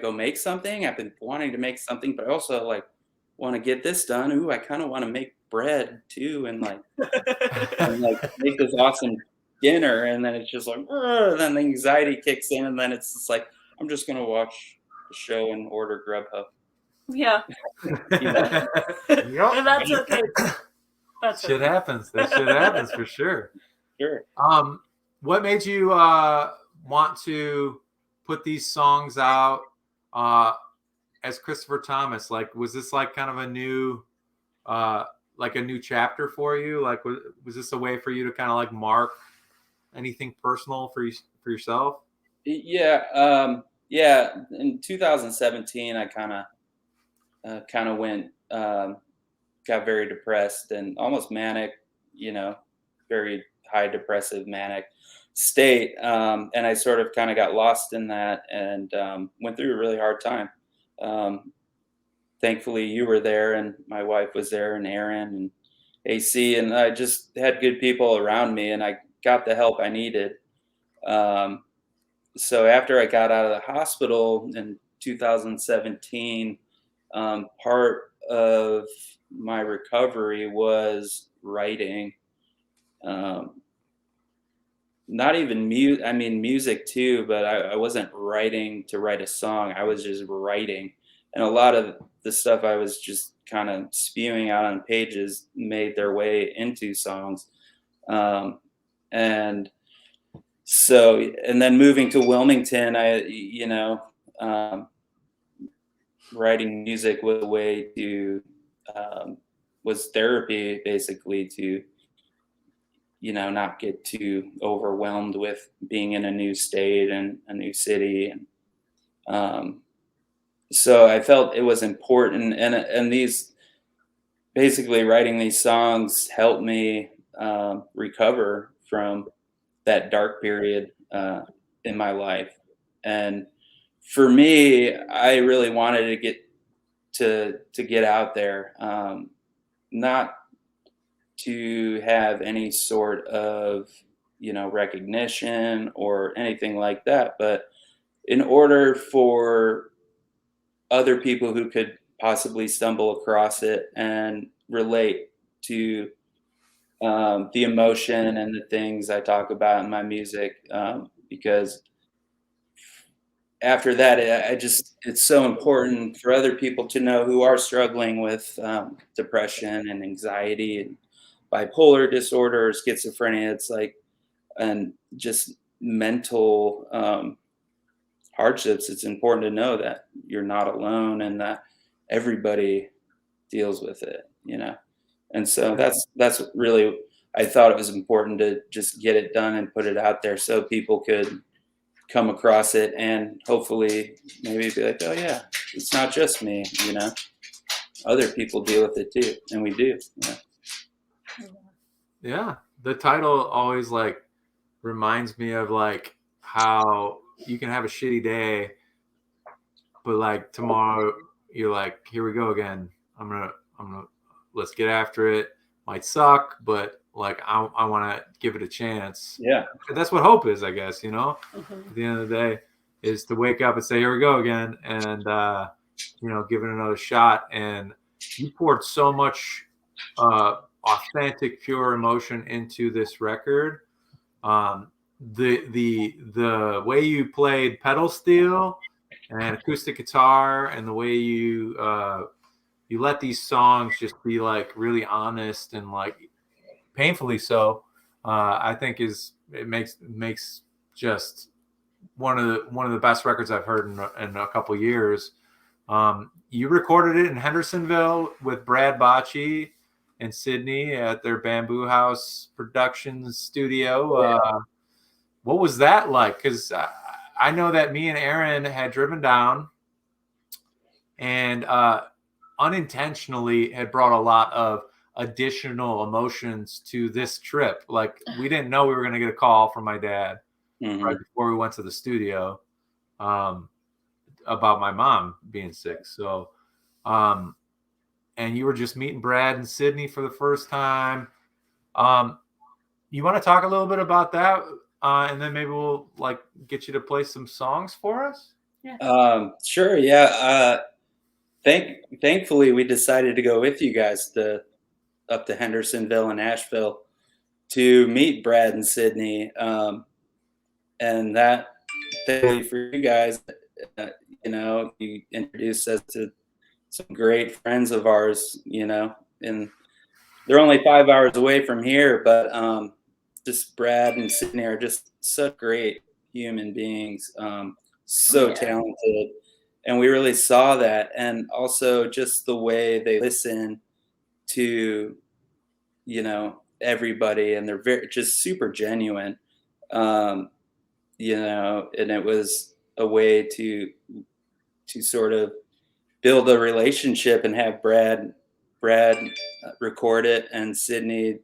go make something? I've been wanting to make something, but I also like want to get this done. Ooh, I kind of want to make bread too, and like make this awesome dinner. And then it's just like, then the anxiety kicks in, and then it's just like, I'm just gonna watch the show and order Grubhub. Yeah. Yep. And that's okay. That's shit happens. That shit happens for sure. Sure. What made you want to put these songs out as Christopher Thomas? Like, was this like kind of a new chapter for you? Like, was this a way for you to kind of like mark anything personal for yourself? Yeah. Yeah. In 2017, I kind of went, got very depressed and almost manic, very high depressive manic state. And I sort of kind of got lost in that and went through a really hard time. Thankfully you were there, and my wife was there, and Erin and AC, and I just had good people around me, and I got the help I needed. So after I got out of the hospital in 2017, part of my recovery was writing. Not even music. I mean, music too, but I wasn't writing to write a song. I was just writing. And a lot of the stuff I was just kind of spewing out on pages made their way into songs. And so, and then moving to Wilmington, writing music was a way to, was therapy basically to, not get too overwhelmed with being in a new state and a new city. And so I felt it was important. And these, basically writing these songs helped me recover from that dark period in my life. And for me, I really wanted to get out there, not to have any sort of recognition or anything like that, but in order for other people who could possibly stumble across it and relate to the emotion and the things I talk about in my music, because after that, it's so important for other people to know who are struggling with depression and anxiety and bipolar disorder, schizophrenia. It's like, and just mental hardships. It's important to know that you're not alone and that everybody deals with it, And so that's really, I thought it was important to just get it done and put it out there so people could come across it and hopefully maybe be like, oh yeah, it's not just me, other people deal with it too. And we do. Yeah. The title always like reminds me of like how you can have a shitty day, but like tomorrow you're like, here we go again. I'm gonna let's get after it. Might suck, but like I want to give it a chance. Yeah. That's what hope is, I guess, Mm-hmm. At the end of the day is to wake up and say, here we go again. And, give it another shot. And you poured so much authentic, pure emotion into this record. The way you played pedal steel and acoustic guitar and the way you let these songs just be like really honest and like painfully so, I think it makes just one of the best records I've heard in a couple years. You recorded it in Hendersonville with Brad Bocci and Sydney at their Bamboo House Productions studio. What was that like? Because I know that me and Erin had driven down and unintentionally had brought a lot of additional emotions to this trip. Like we didn't know we were going to get a call from my dad right before we went to the studio about my mom being sick. So, and you were just meeting Brad and Sydney for the first time. You want to talk a little bit about that? And then maybe we'll like get you to play some songs for us. Yeah. Sure. Yeah. Thankfully, we decided to go with you guys up to Hendersonville and Asheville to meet Brad and Sydney. And that, thankfully for you guys, you introduced us to some great friends of ours, and they're only 5 hours away from here, but just Brad and Sydney are just such great human beings, so talented. And we really saw that. And also just the way they listen to, everybody, and they're just super genuine, and it was a way to sort of build a relationship and have Brad record it, and Sydney,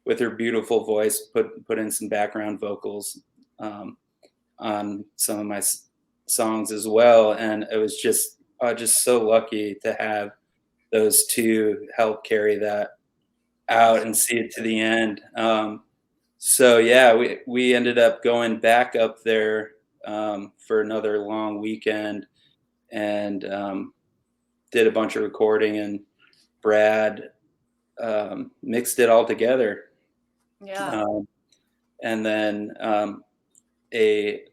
with her beautiful voice, put in some background vocals on some of my songs as well. And it was just so lucky to have those two help carry that out and see it to the end. So yeah, we ended up going back up there for another long weekend and did a bunch of recording, and Brad mixed it all together. Yeah. And then a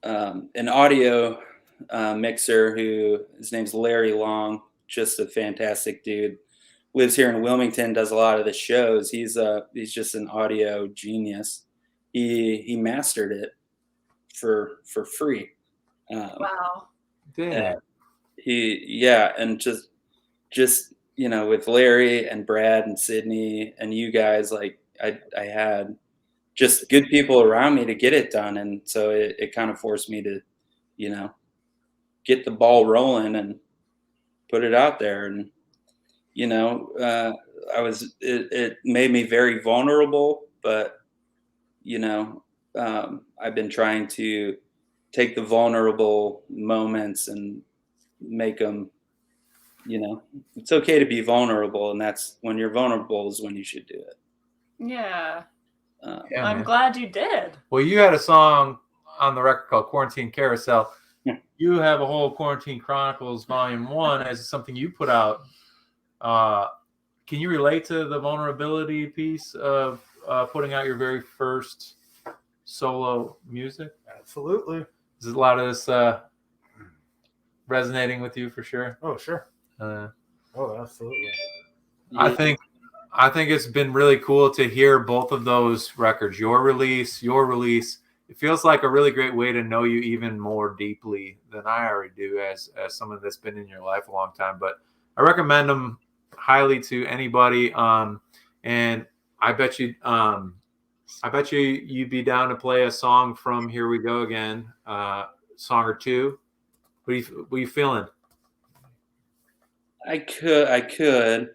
an audio mixer who his name's Larry Long, just a fantastic dude. Lives here in Wilmington, does a lot of the shows. He's just an audio genius. He mastered it for free. Wow. Damn. And just with Larry and Brad and Sydney and you guys, like I had just good people around me to get it done, and so it kind of forced me to get the ball rolling and put it out there. And it made me very vulnerable, but I've been trying to take the vulnerable moments and make them, it's okay to be vulnerable, and that's when you're vulnerable is when you should do it. Yeah. Yeah, I'm man. glad you did. Well, you had a song on the record called Quarantine Carousel. You have a whole Quarantine Chronicles Volume 1 as something you put out. Can you relate to the vulnerability piece of putting out your very first solo music? Absolutely. Is a lot of this resonating with you for sure? Oh, sure. Oh, Absolutely. I think it's been really cool to hear both of those records, your release. It feels like a really great way to know you even more deeply than I already do as someone that's been in your life a long time. But I recommend them highly to anybody. And I bet you'd be down to play a song from Here We Go Again, song or two. What are you feeling? I could.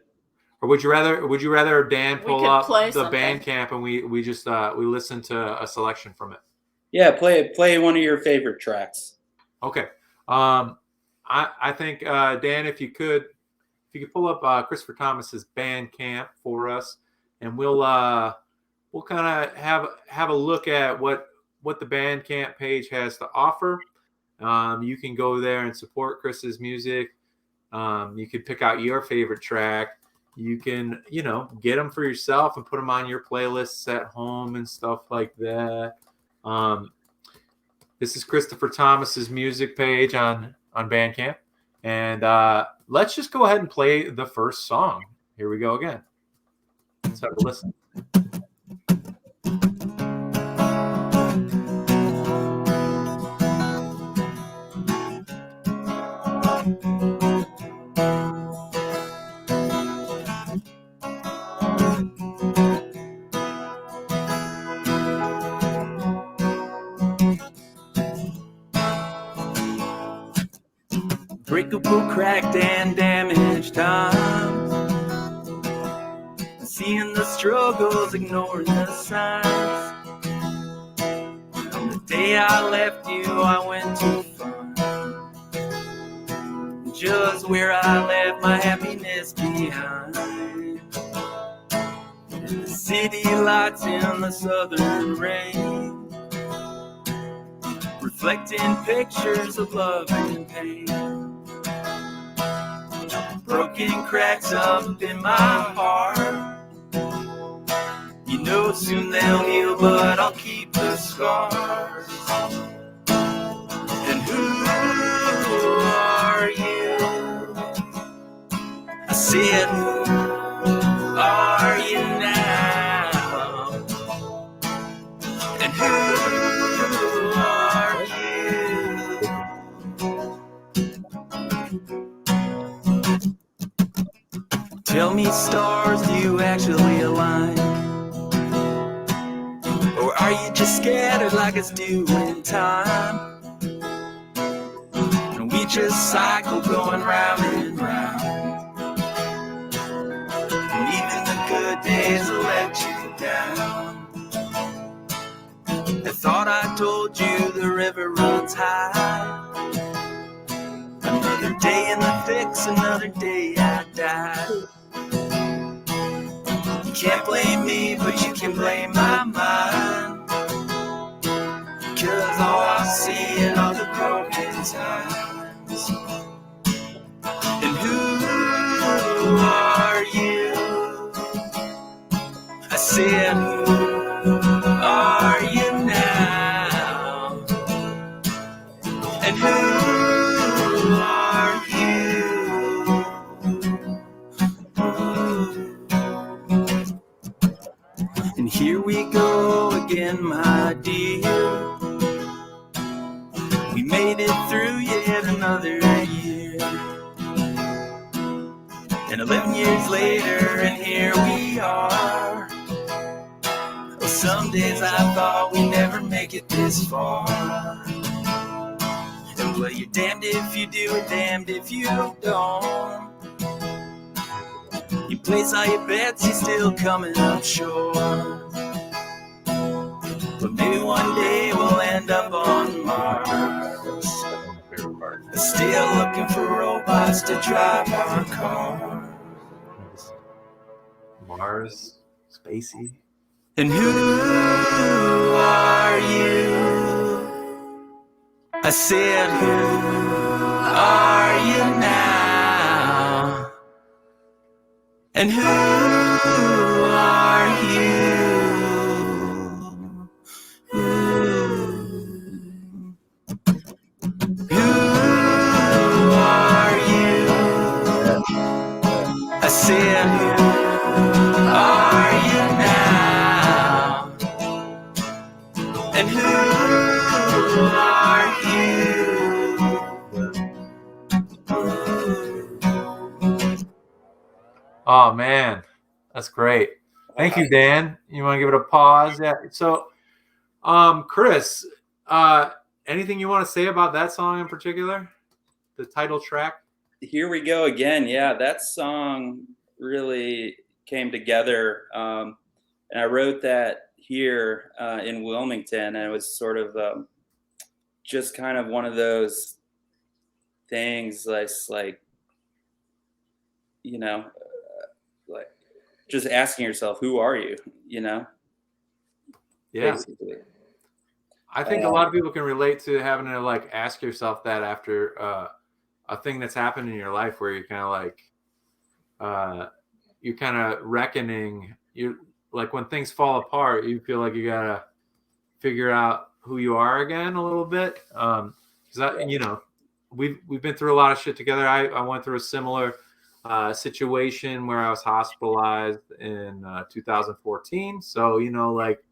Or would you rather Dan We pull could up play the something. Bandcamp and we just we listen to a selection from it? Yeah, play one of your favorite tracks. Okay. I think Dan, if you could pull up Christopher Thomas's Bandcamp for us, and we'll kind of have a look at what the Bandcamp page has to offer. You can go there and support Chris's music. You can pick out your favorite track. You can, get them for yourself and put them on your playlists at home and stuff like that. This is Christopher Thomas's music page on Bandcamp. And let's just go ahead and play the first song. Here we go again. Let's have a listen. Breakable, cracked, and damaged times. Seeing the struggles, ignoring the signs. On the day I left you, I went to find just where I left my happiness behind. In the city lights in the southern rain, reflecting pictures of love and pain. Broken cracks up in my heart. Soon they'll heal, but I'll keep the scars. And who are you? I said, who are you now? And who are you? Tell me, stars, do you actually align? Or are you just scattered like us do in time? And we just cycle going round and round. And even the good days will let you down. I thought I told you the river runs high. Another day in the fix, another day I die. can't blame me, but you can blame my mind. 'Cause all I see in all the broken times. And who are you? I said, who are you now? And who are you? And here we go again, my dear. We made it through yet another year. And 11 years later, and here we are. Well, some days I thought we'd never make it this far. And well, you're damned if you do and damned if you don't. You place all your bets, you're still coming up short. But maybe one day we'll end up on Mars. Still looking for robots to drive our cars. Mars, spacey. And who are you? I said, who are you now? And who are you? Who are you? I said, who are you now? And who are you? Oh man, that's great. Thank you, Dan. You want to give it a pause? Yeah. So, Chris, anything you want to say about that song in particular? The title track? Here we go again. Yeah, that song really came together. And I wrote that here in Wilmington, and it was sort of just kind of one of those things that's like, you know, like just asking yourself, who are you? You know? Yeah. Basically. I think a lot of people can relate to having to like ask yourself that after a thing that's happened in your life where you're kind of like, you're kind of reckoning. You like when things fall apart, you feel like you gotta figure out who you are again a little bit. You know, we've been through a lot of shit together. I went through a similar situation where I was hospitalized in 2014. So you know, like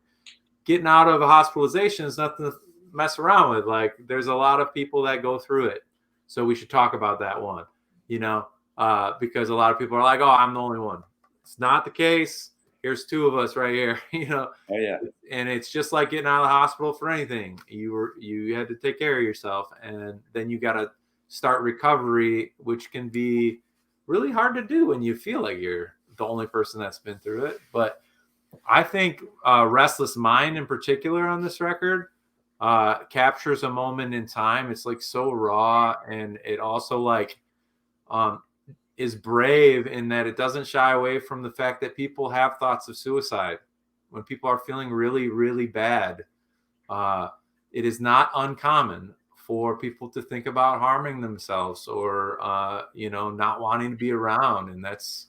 getting out of a hospitalization is nothing to mess around with. Like there's a lot of people that go through it. So we should talk about that one, you know, because a lot of people are like, oh, I'm the only one. It's not the case. Here's two of us right here, you know. Oh yeah. And it's just like getting out of the hospital for anything. You had to take care of yourself, and then you got to start recovery, which can be really hard to do when you feel like you're the only person that's been through it. But I think Restless Mind in particular on this record captures a moment in time. It's like so raw, and it also like is brave in that it doesn't shy away from the fact that people have thoughts of suicide. When people are feeling really, really bad, it is not uncommon for people to think about harming themselves or you know, not wanting to be around. And that's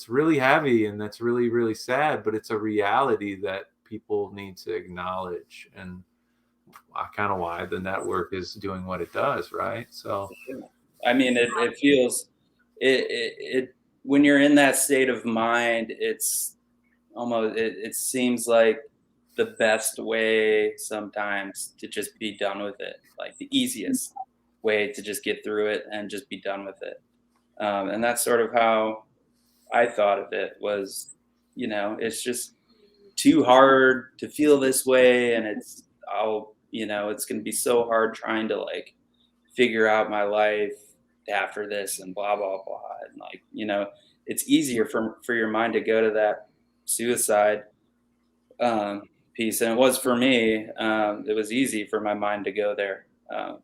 really heavy, and that's really, really sad, but it's a reality that people need to acknowledge, and kind of why the network is doing what it does, right? So I mean, it feels it when you're in that state of mind, it's almost it seems like the best way sometimes to just be done with it, like the easiest way to just get through it and just be done with it. And that's sort of how I thought of it was, you know, it's just too hard to feel this way, and it's going to be so hard trying to like figure out my life after this and blah blah blah, and like, you know, it's easier for your mind to go to that suicide piece, and it was for me. It was easy for my mind to go there,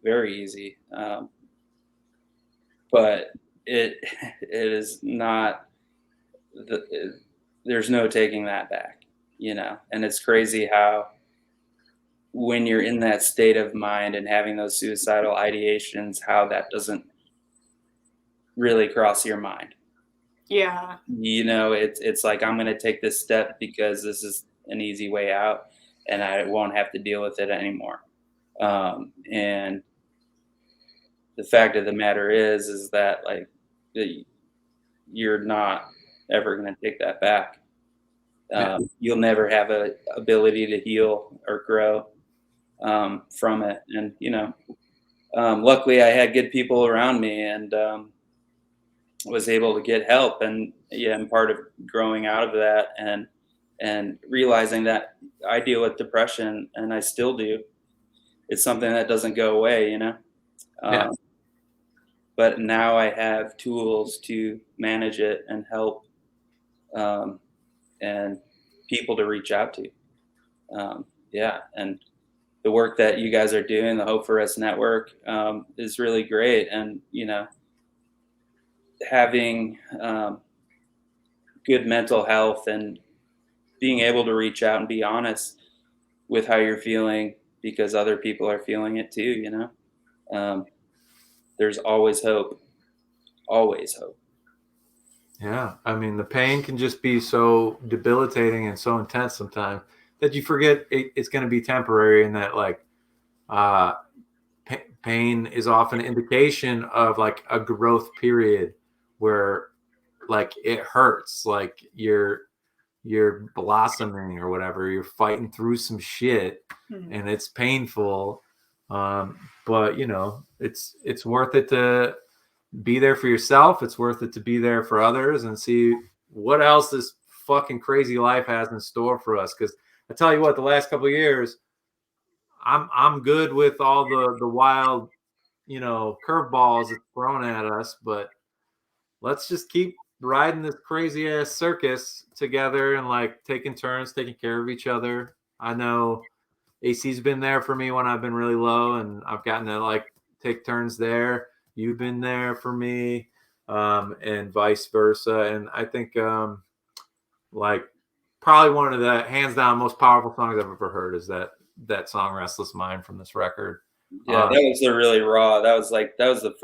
very easy, but it is not there's no taking that back, you know. And it's crazy how when you're in that state of mind and having those suicidal ideations, how that doesn't really cross your mind. Yeah. You know, it's like, I'm going to take this step because this is an easy way out and I won't have to deal with it anymore. And the fact of the matter is that, like, you're not ever going to take that back. You'll never have a ability to heal or grow from it. And, you know, luckily I had good people around me, and was able to get help. And yeah, I'm part of growing out of that, and realizing that I deal with depression, and I still do. It's something that doesn't go away, you know. Yeah. But now I have tools to manage it and help, and people to reach out to. Yeah, and the work that you guys are doing, the Hope for Us Network, is really great. And, you know, having good mental health and being able to reach out and be honest with how you're feeling, because other people are feeling it too, you know. There's always hope. Always hope. Yeah, I mean, the pain can just be so debilitating and so intense sometimes that you forget it's going to be temporary, and that, like, pain is often an indication of, like, a growth period where, like, it hurts, like you're blossoming or whatever, you're fighting through some shit, and it's painful, but you know, it's worth it to be there for yourself. It's worth it to be there for others and see what else this fucking crazy life has in store for us. Because I tell you what, the last couple of years, I'm good with all the wild, you know, curveballs that's thrown at us, but let's just keep riding this crazy ass circus together, and, like, taking turns, taking care of each other. I know AC's been there for me when I've been really low, and I've gotten to, like, take turns there. You've been there for me, and vice versa. And I think, like, probably one of the hands down most powerful songs I've ever heard is that song "Restless Mind" from this record. Yeah, that was a really raw. That was the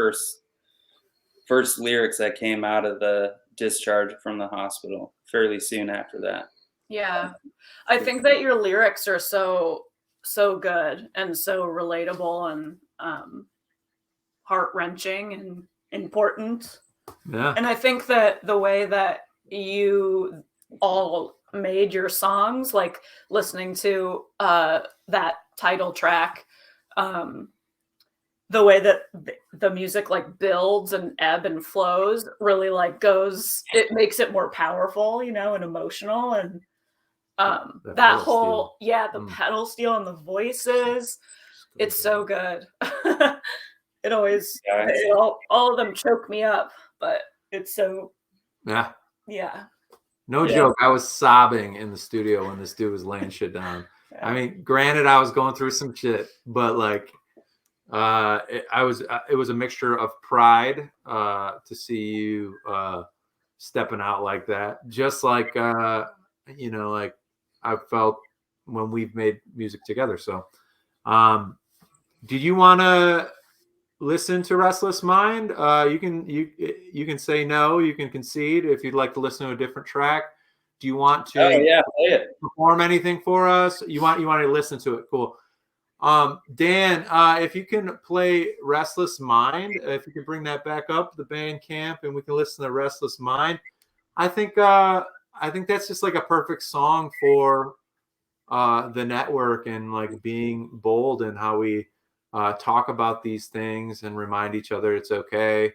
first lyrics that came out of the discharge from the hospital fairly soon after that. Yeah. I think that your lyrics are so good and so relatable and heart-wrenching and important. Yeah. And I think that the way that you all made your songs, like listening to that title track, the way that the music, like, builds and ebb and flows, really, like, goes, it makes it more powerful, you know, and emotional. And that whole steel. the pedal steel and the voices, it's so good. It always, all of them choke me up, but it's so, Yeah. yeah. No joke. I was sobbing in the studio when this dude was laying shit down. I mean, granted, I was going through some shit, but, like, it was a mixture of pride to see you stepping out like that, just like, you know, like I've felt when we've made music together. So, did you want to listen to Restless Mind? You can say no. You can concede if you'd like to listen to a different track. Do you want to play it. perform anything for us? You want to listen to it? Cool. Dan, if you can play Restless Mind, if you can bring that back up, the Bandcamp, and we can listen to Restless Mind. I think that's just like a perfect song for the network, and, like, being bold in how we talk about these things and remind each other it's okay.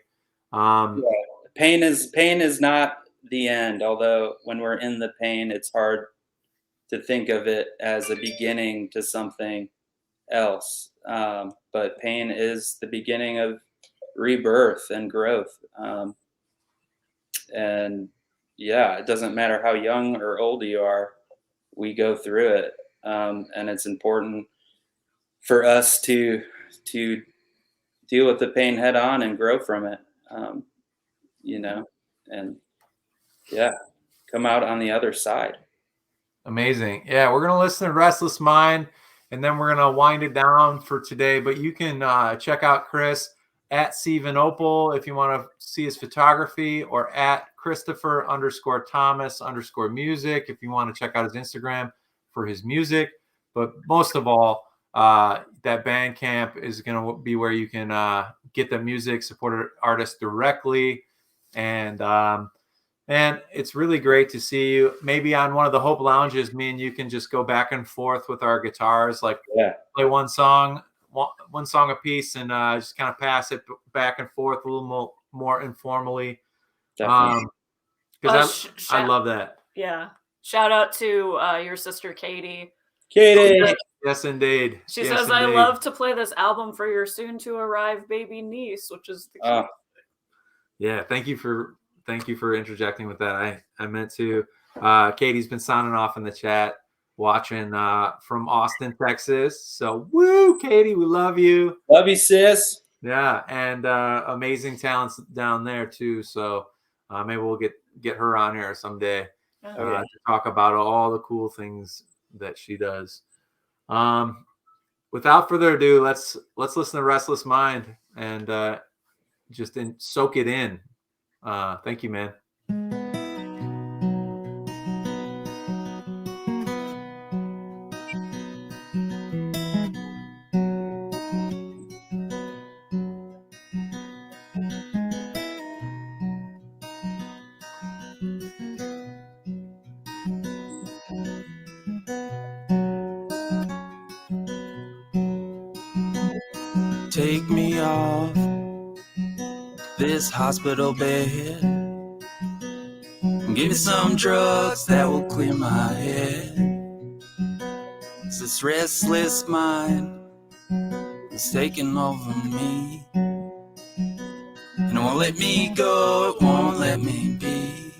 Pain is not the end, although when we're in the pain, it's hard to think of it as a beginning to something else. But pain is the beginning of rebirth and growth. And yeah, it doesn't matter how young or old you are, we go through it. And it's important for us to deal with the pain head on and grow from it. You know, and yeah, come out on the other side. Amazing. Yeah, we're gonna listen to Restless Mind, and then we're gonna wind it down for today. But you can check out Chris at Steven Opal if you want to see his photography, or at Christopher_Thomas_music if you want to check out his Instagram for his music. But most of all, that Bandcamp is going to be where you can get the music, support artists directly, and it's really great to see you. Maybe on one of the Hope Lounges, me and you can just go back and forth with our guitars, like play one song a piece, and just kind of pass it back and forth a little more informally. Because I love that. Yeah. Shout out to your sister Katie. Katie. Yes, indeed. She says, "I love to play this album for your soon-to-arrive baby niece," which is the cute. Yeah, thank you for interjecting with that. I meant to. Katie's been signing off in the chat, watching from Austin, Texas. So woo, Katie, we love you. Love you, sis. Yeah, and amazing talents down there too. So maybe we'll get her on here someday to talk about all the cool things that she does. Without further ado, let's listen to Restless Mind and just soak it in. Thank you, man. Take me off this hospital bed. Give me some drugs that will clear my head. It's this restless mind is taking over me, and it won't let me go, it won't let me be.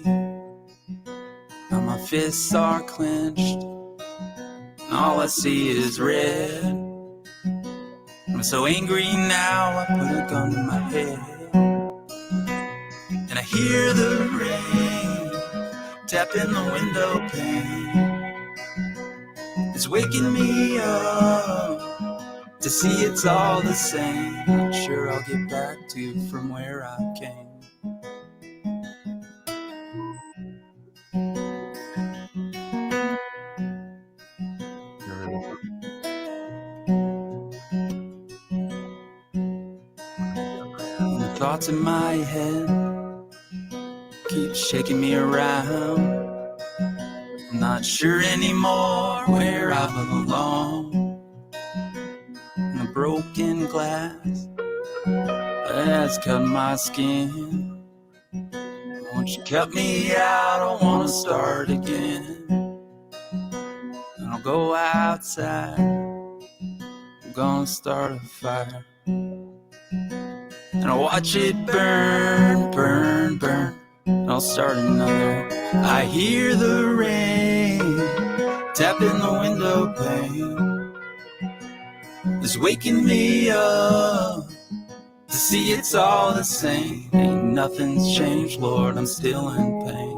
Now my fists are clenched, and all I see is red. I'm so angry now, I put a gun to my head, and I hear the rain tapping the window pane. It's waking me up to see it's all the same. Not sure I'll get back to from where I came. The thoughts in my head keep shaking me around. I'm not sure anymore where I belong. And a broken glass has cut my skin. Won't you cut me out? I wanna start again. And I'll go outside, I'm gonna start a fire, and I'll watch it burn, burn, burn. I'll start another. I hear the rain tapping the window pane. It's waking me up to see it's all the same. Ain't nothing's changed, Lord, I'm still in pain.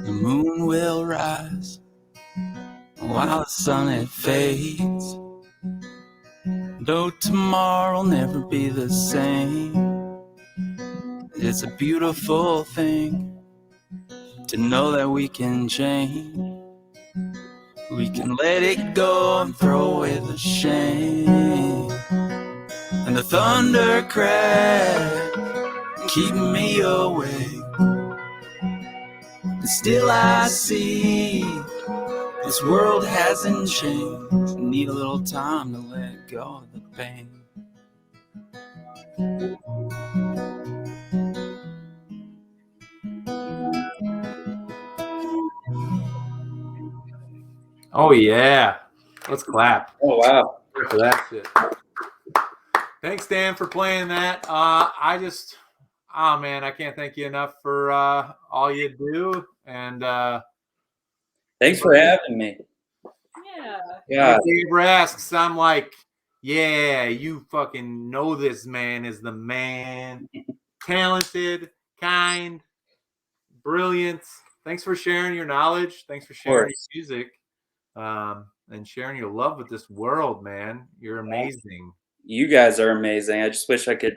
The moon will rise while the sun it fades. Though tomorrow'll never be the same, it's a beautiful thing to know that we can change. We can let it go and throw away the shame. And the thunder crack keeping me awake. And still I see this world hasn't changed. I need a little time to let go of the pain. Oh yeah, let's clap. Oh wow. for that shit. Thanks, Dan, for playing that. Oh man, I can't thank you enough for all you do. And Thanks for having me. Yeah. Yeah. Dave asks, I'm like, yeah, you fucking know this man is the man. Talented, kind, brilliant. Thanks for sharing your knowledge. Thanks for sharing your music, and sharing your love with this world, man. You're amazing. You guys are amazing. I just wish I could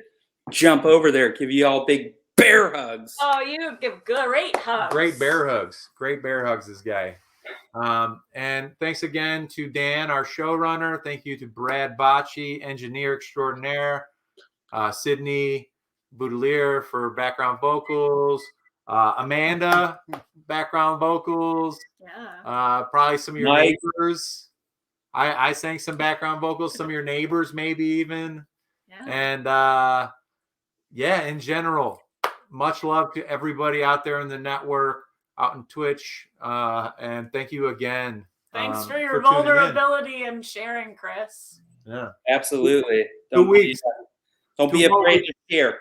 jump over there, give you all big bear hugs. Oh, you give great hugs. Great bear hugs. Great bear hugs, this guy. And thanks again to Dan, our showrunner. Thank you to Brad Bocci, engineer extraordinaire. Sydney Boudelier for background vocals. Amanda, background vocals. Yeah. Probably some of your Mike. neighbors. I sang some background vocals. Some of your neighbors, maybe even. Yeah. And yeah, in general, much love to everybody out there in the network, out in Twitch. And thank you again. Thanks for your tuning in. vulnerability and sharing, Chris. Yeah. Absolutely. 2 weeks. Don't be afraid to share.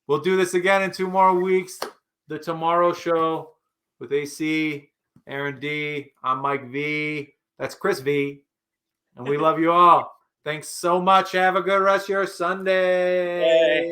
We'll do this again in 2 more weeks. The Tomorrow Show with AC, Erin D. I'm Mike V. That's Chris V. And we love you all. Thanks so much. Have a good rest of your Sunday. Yay.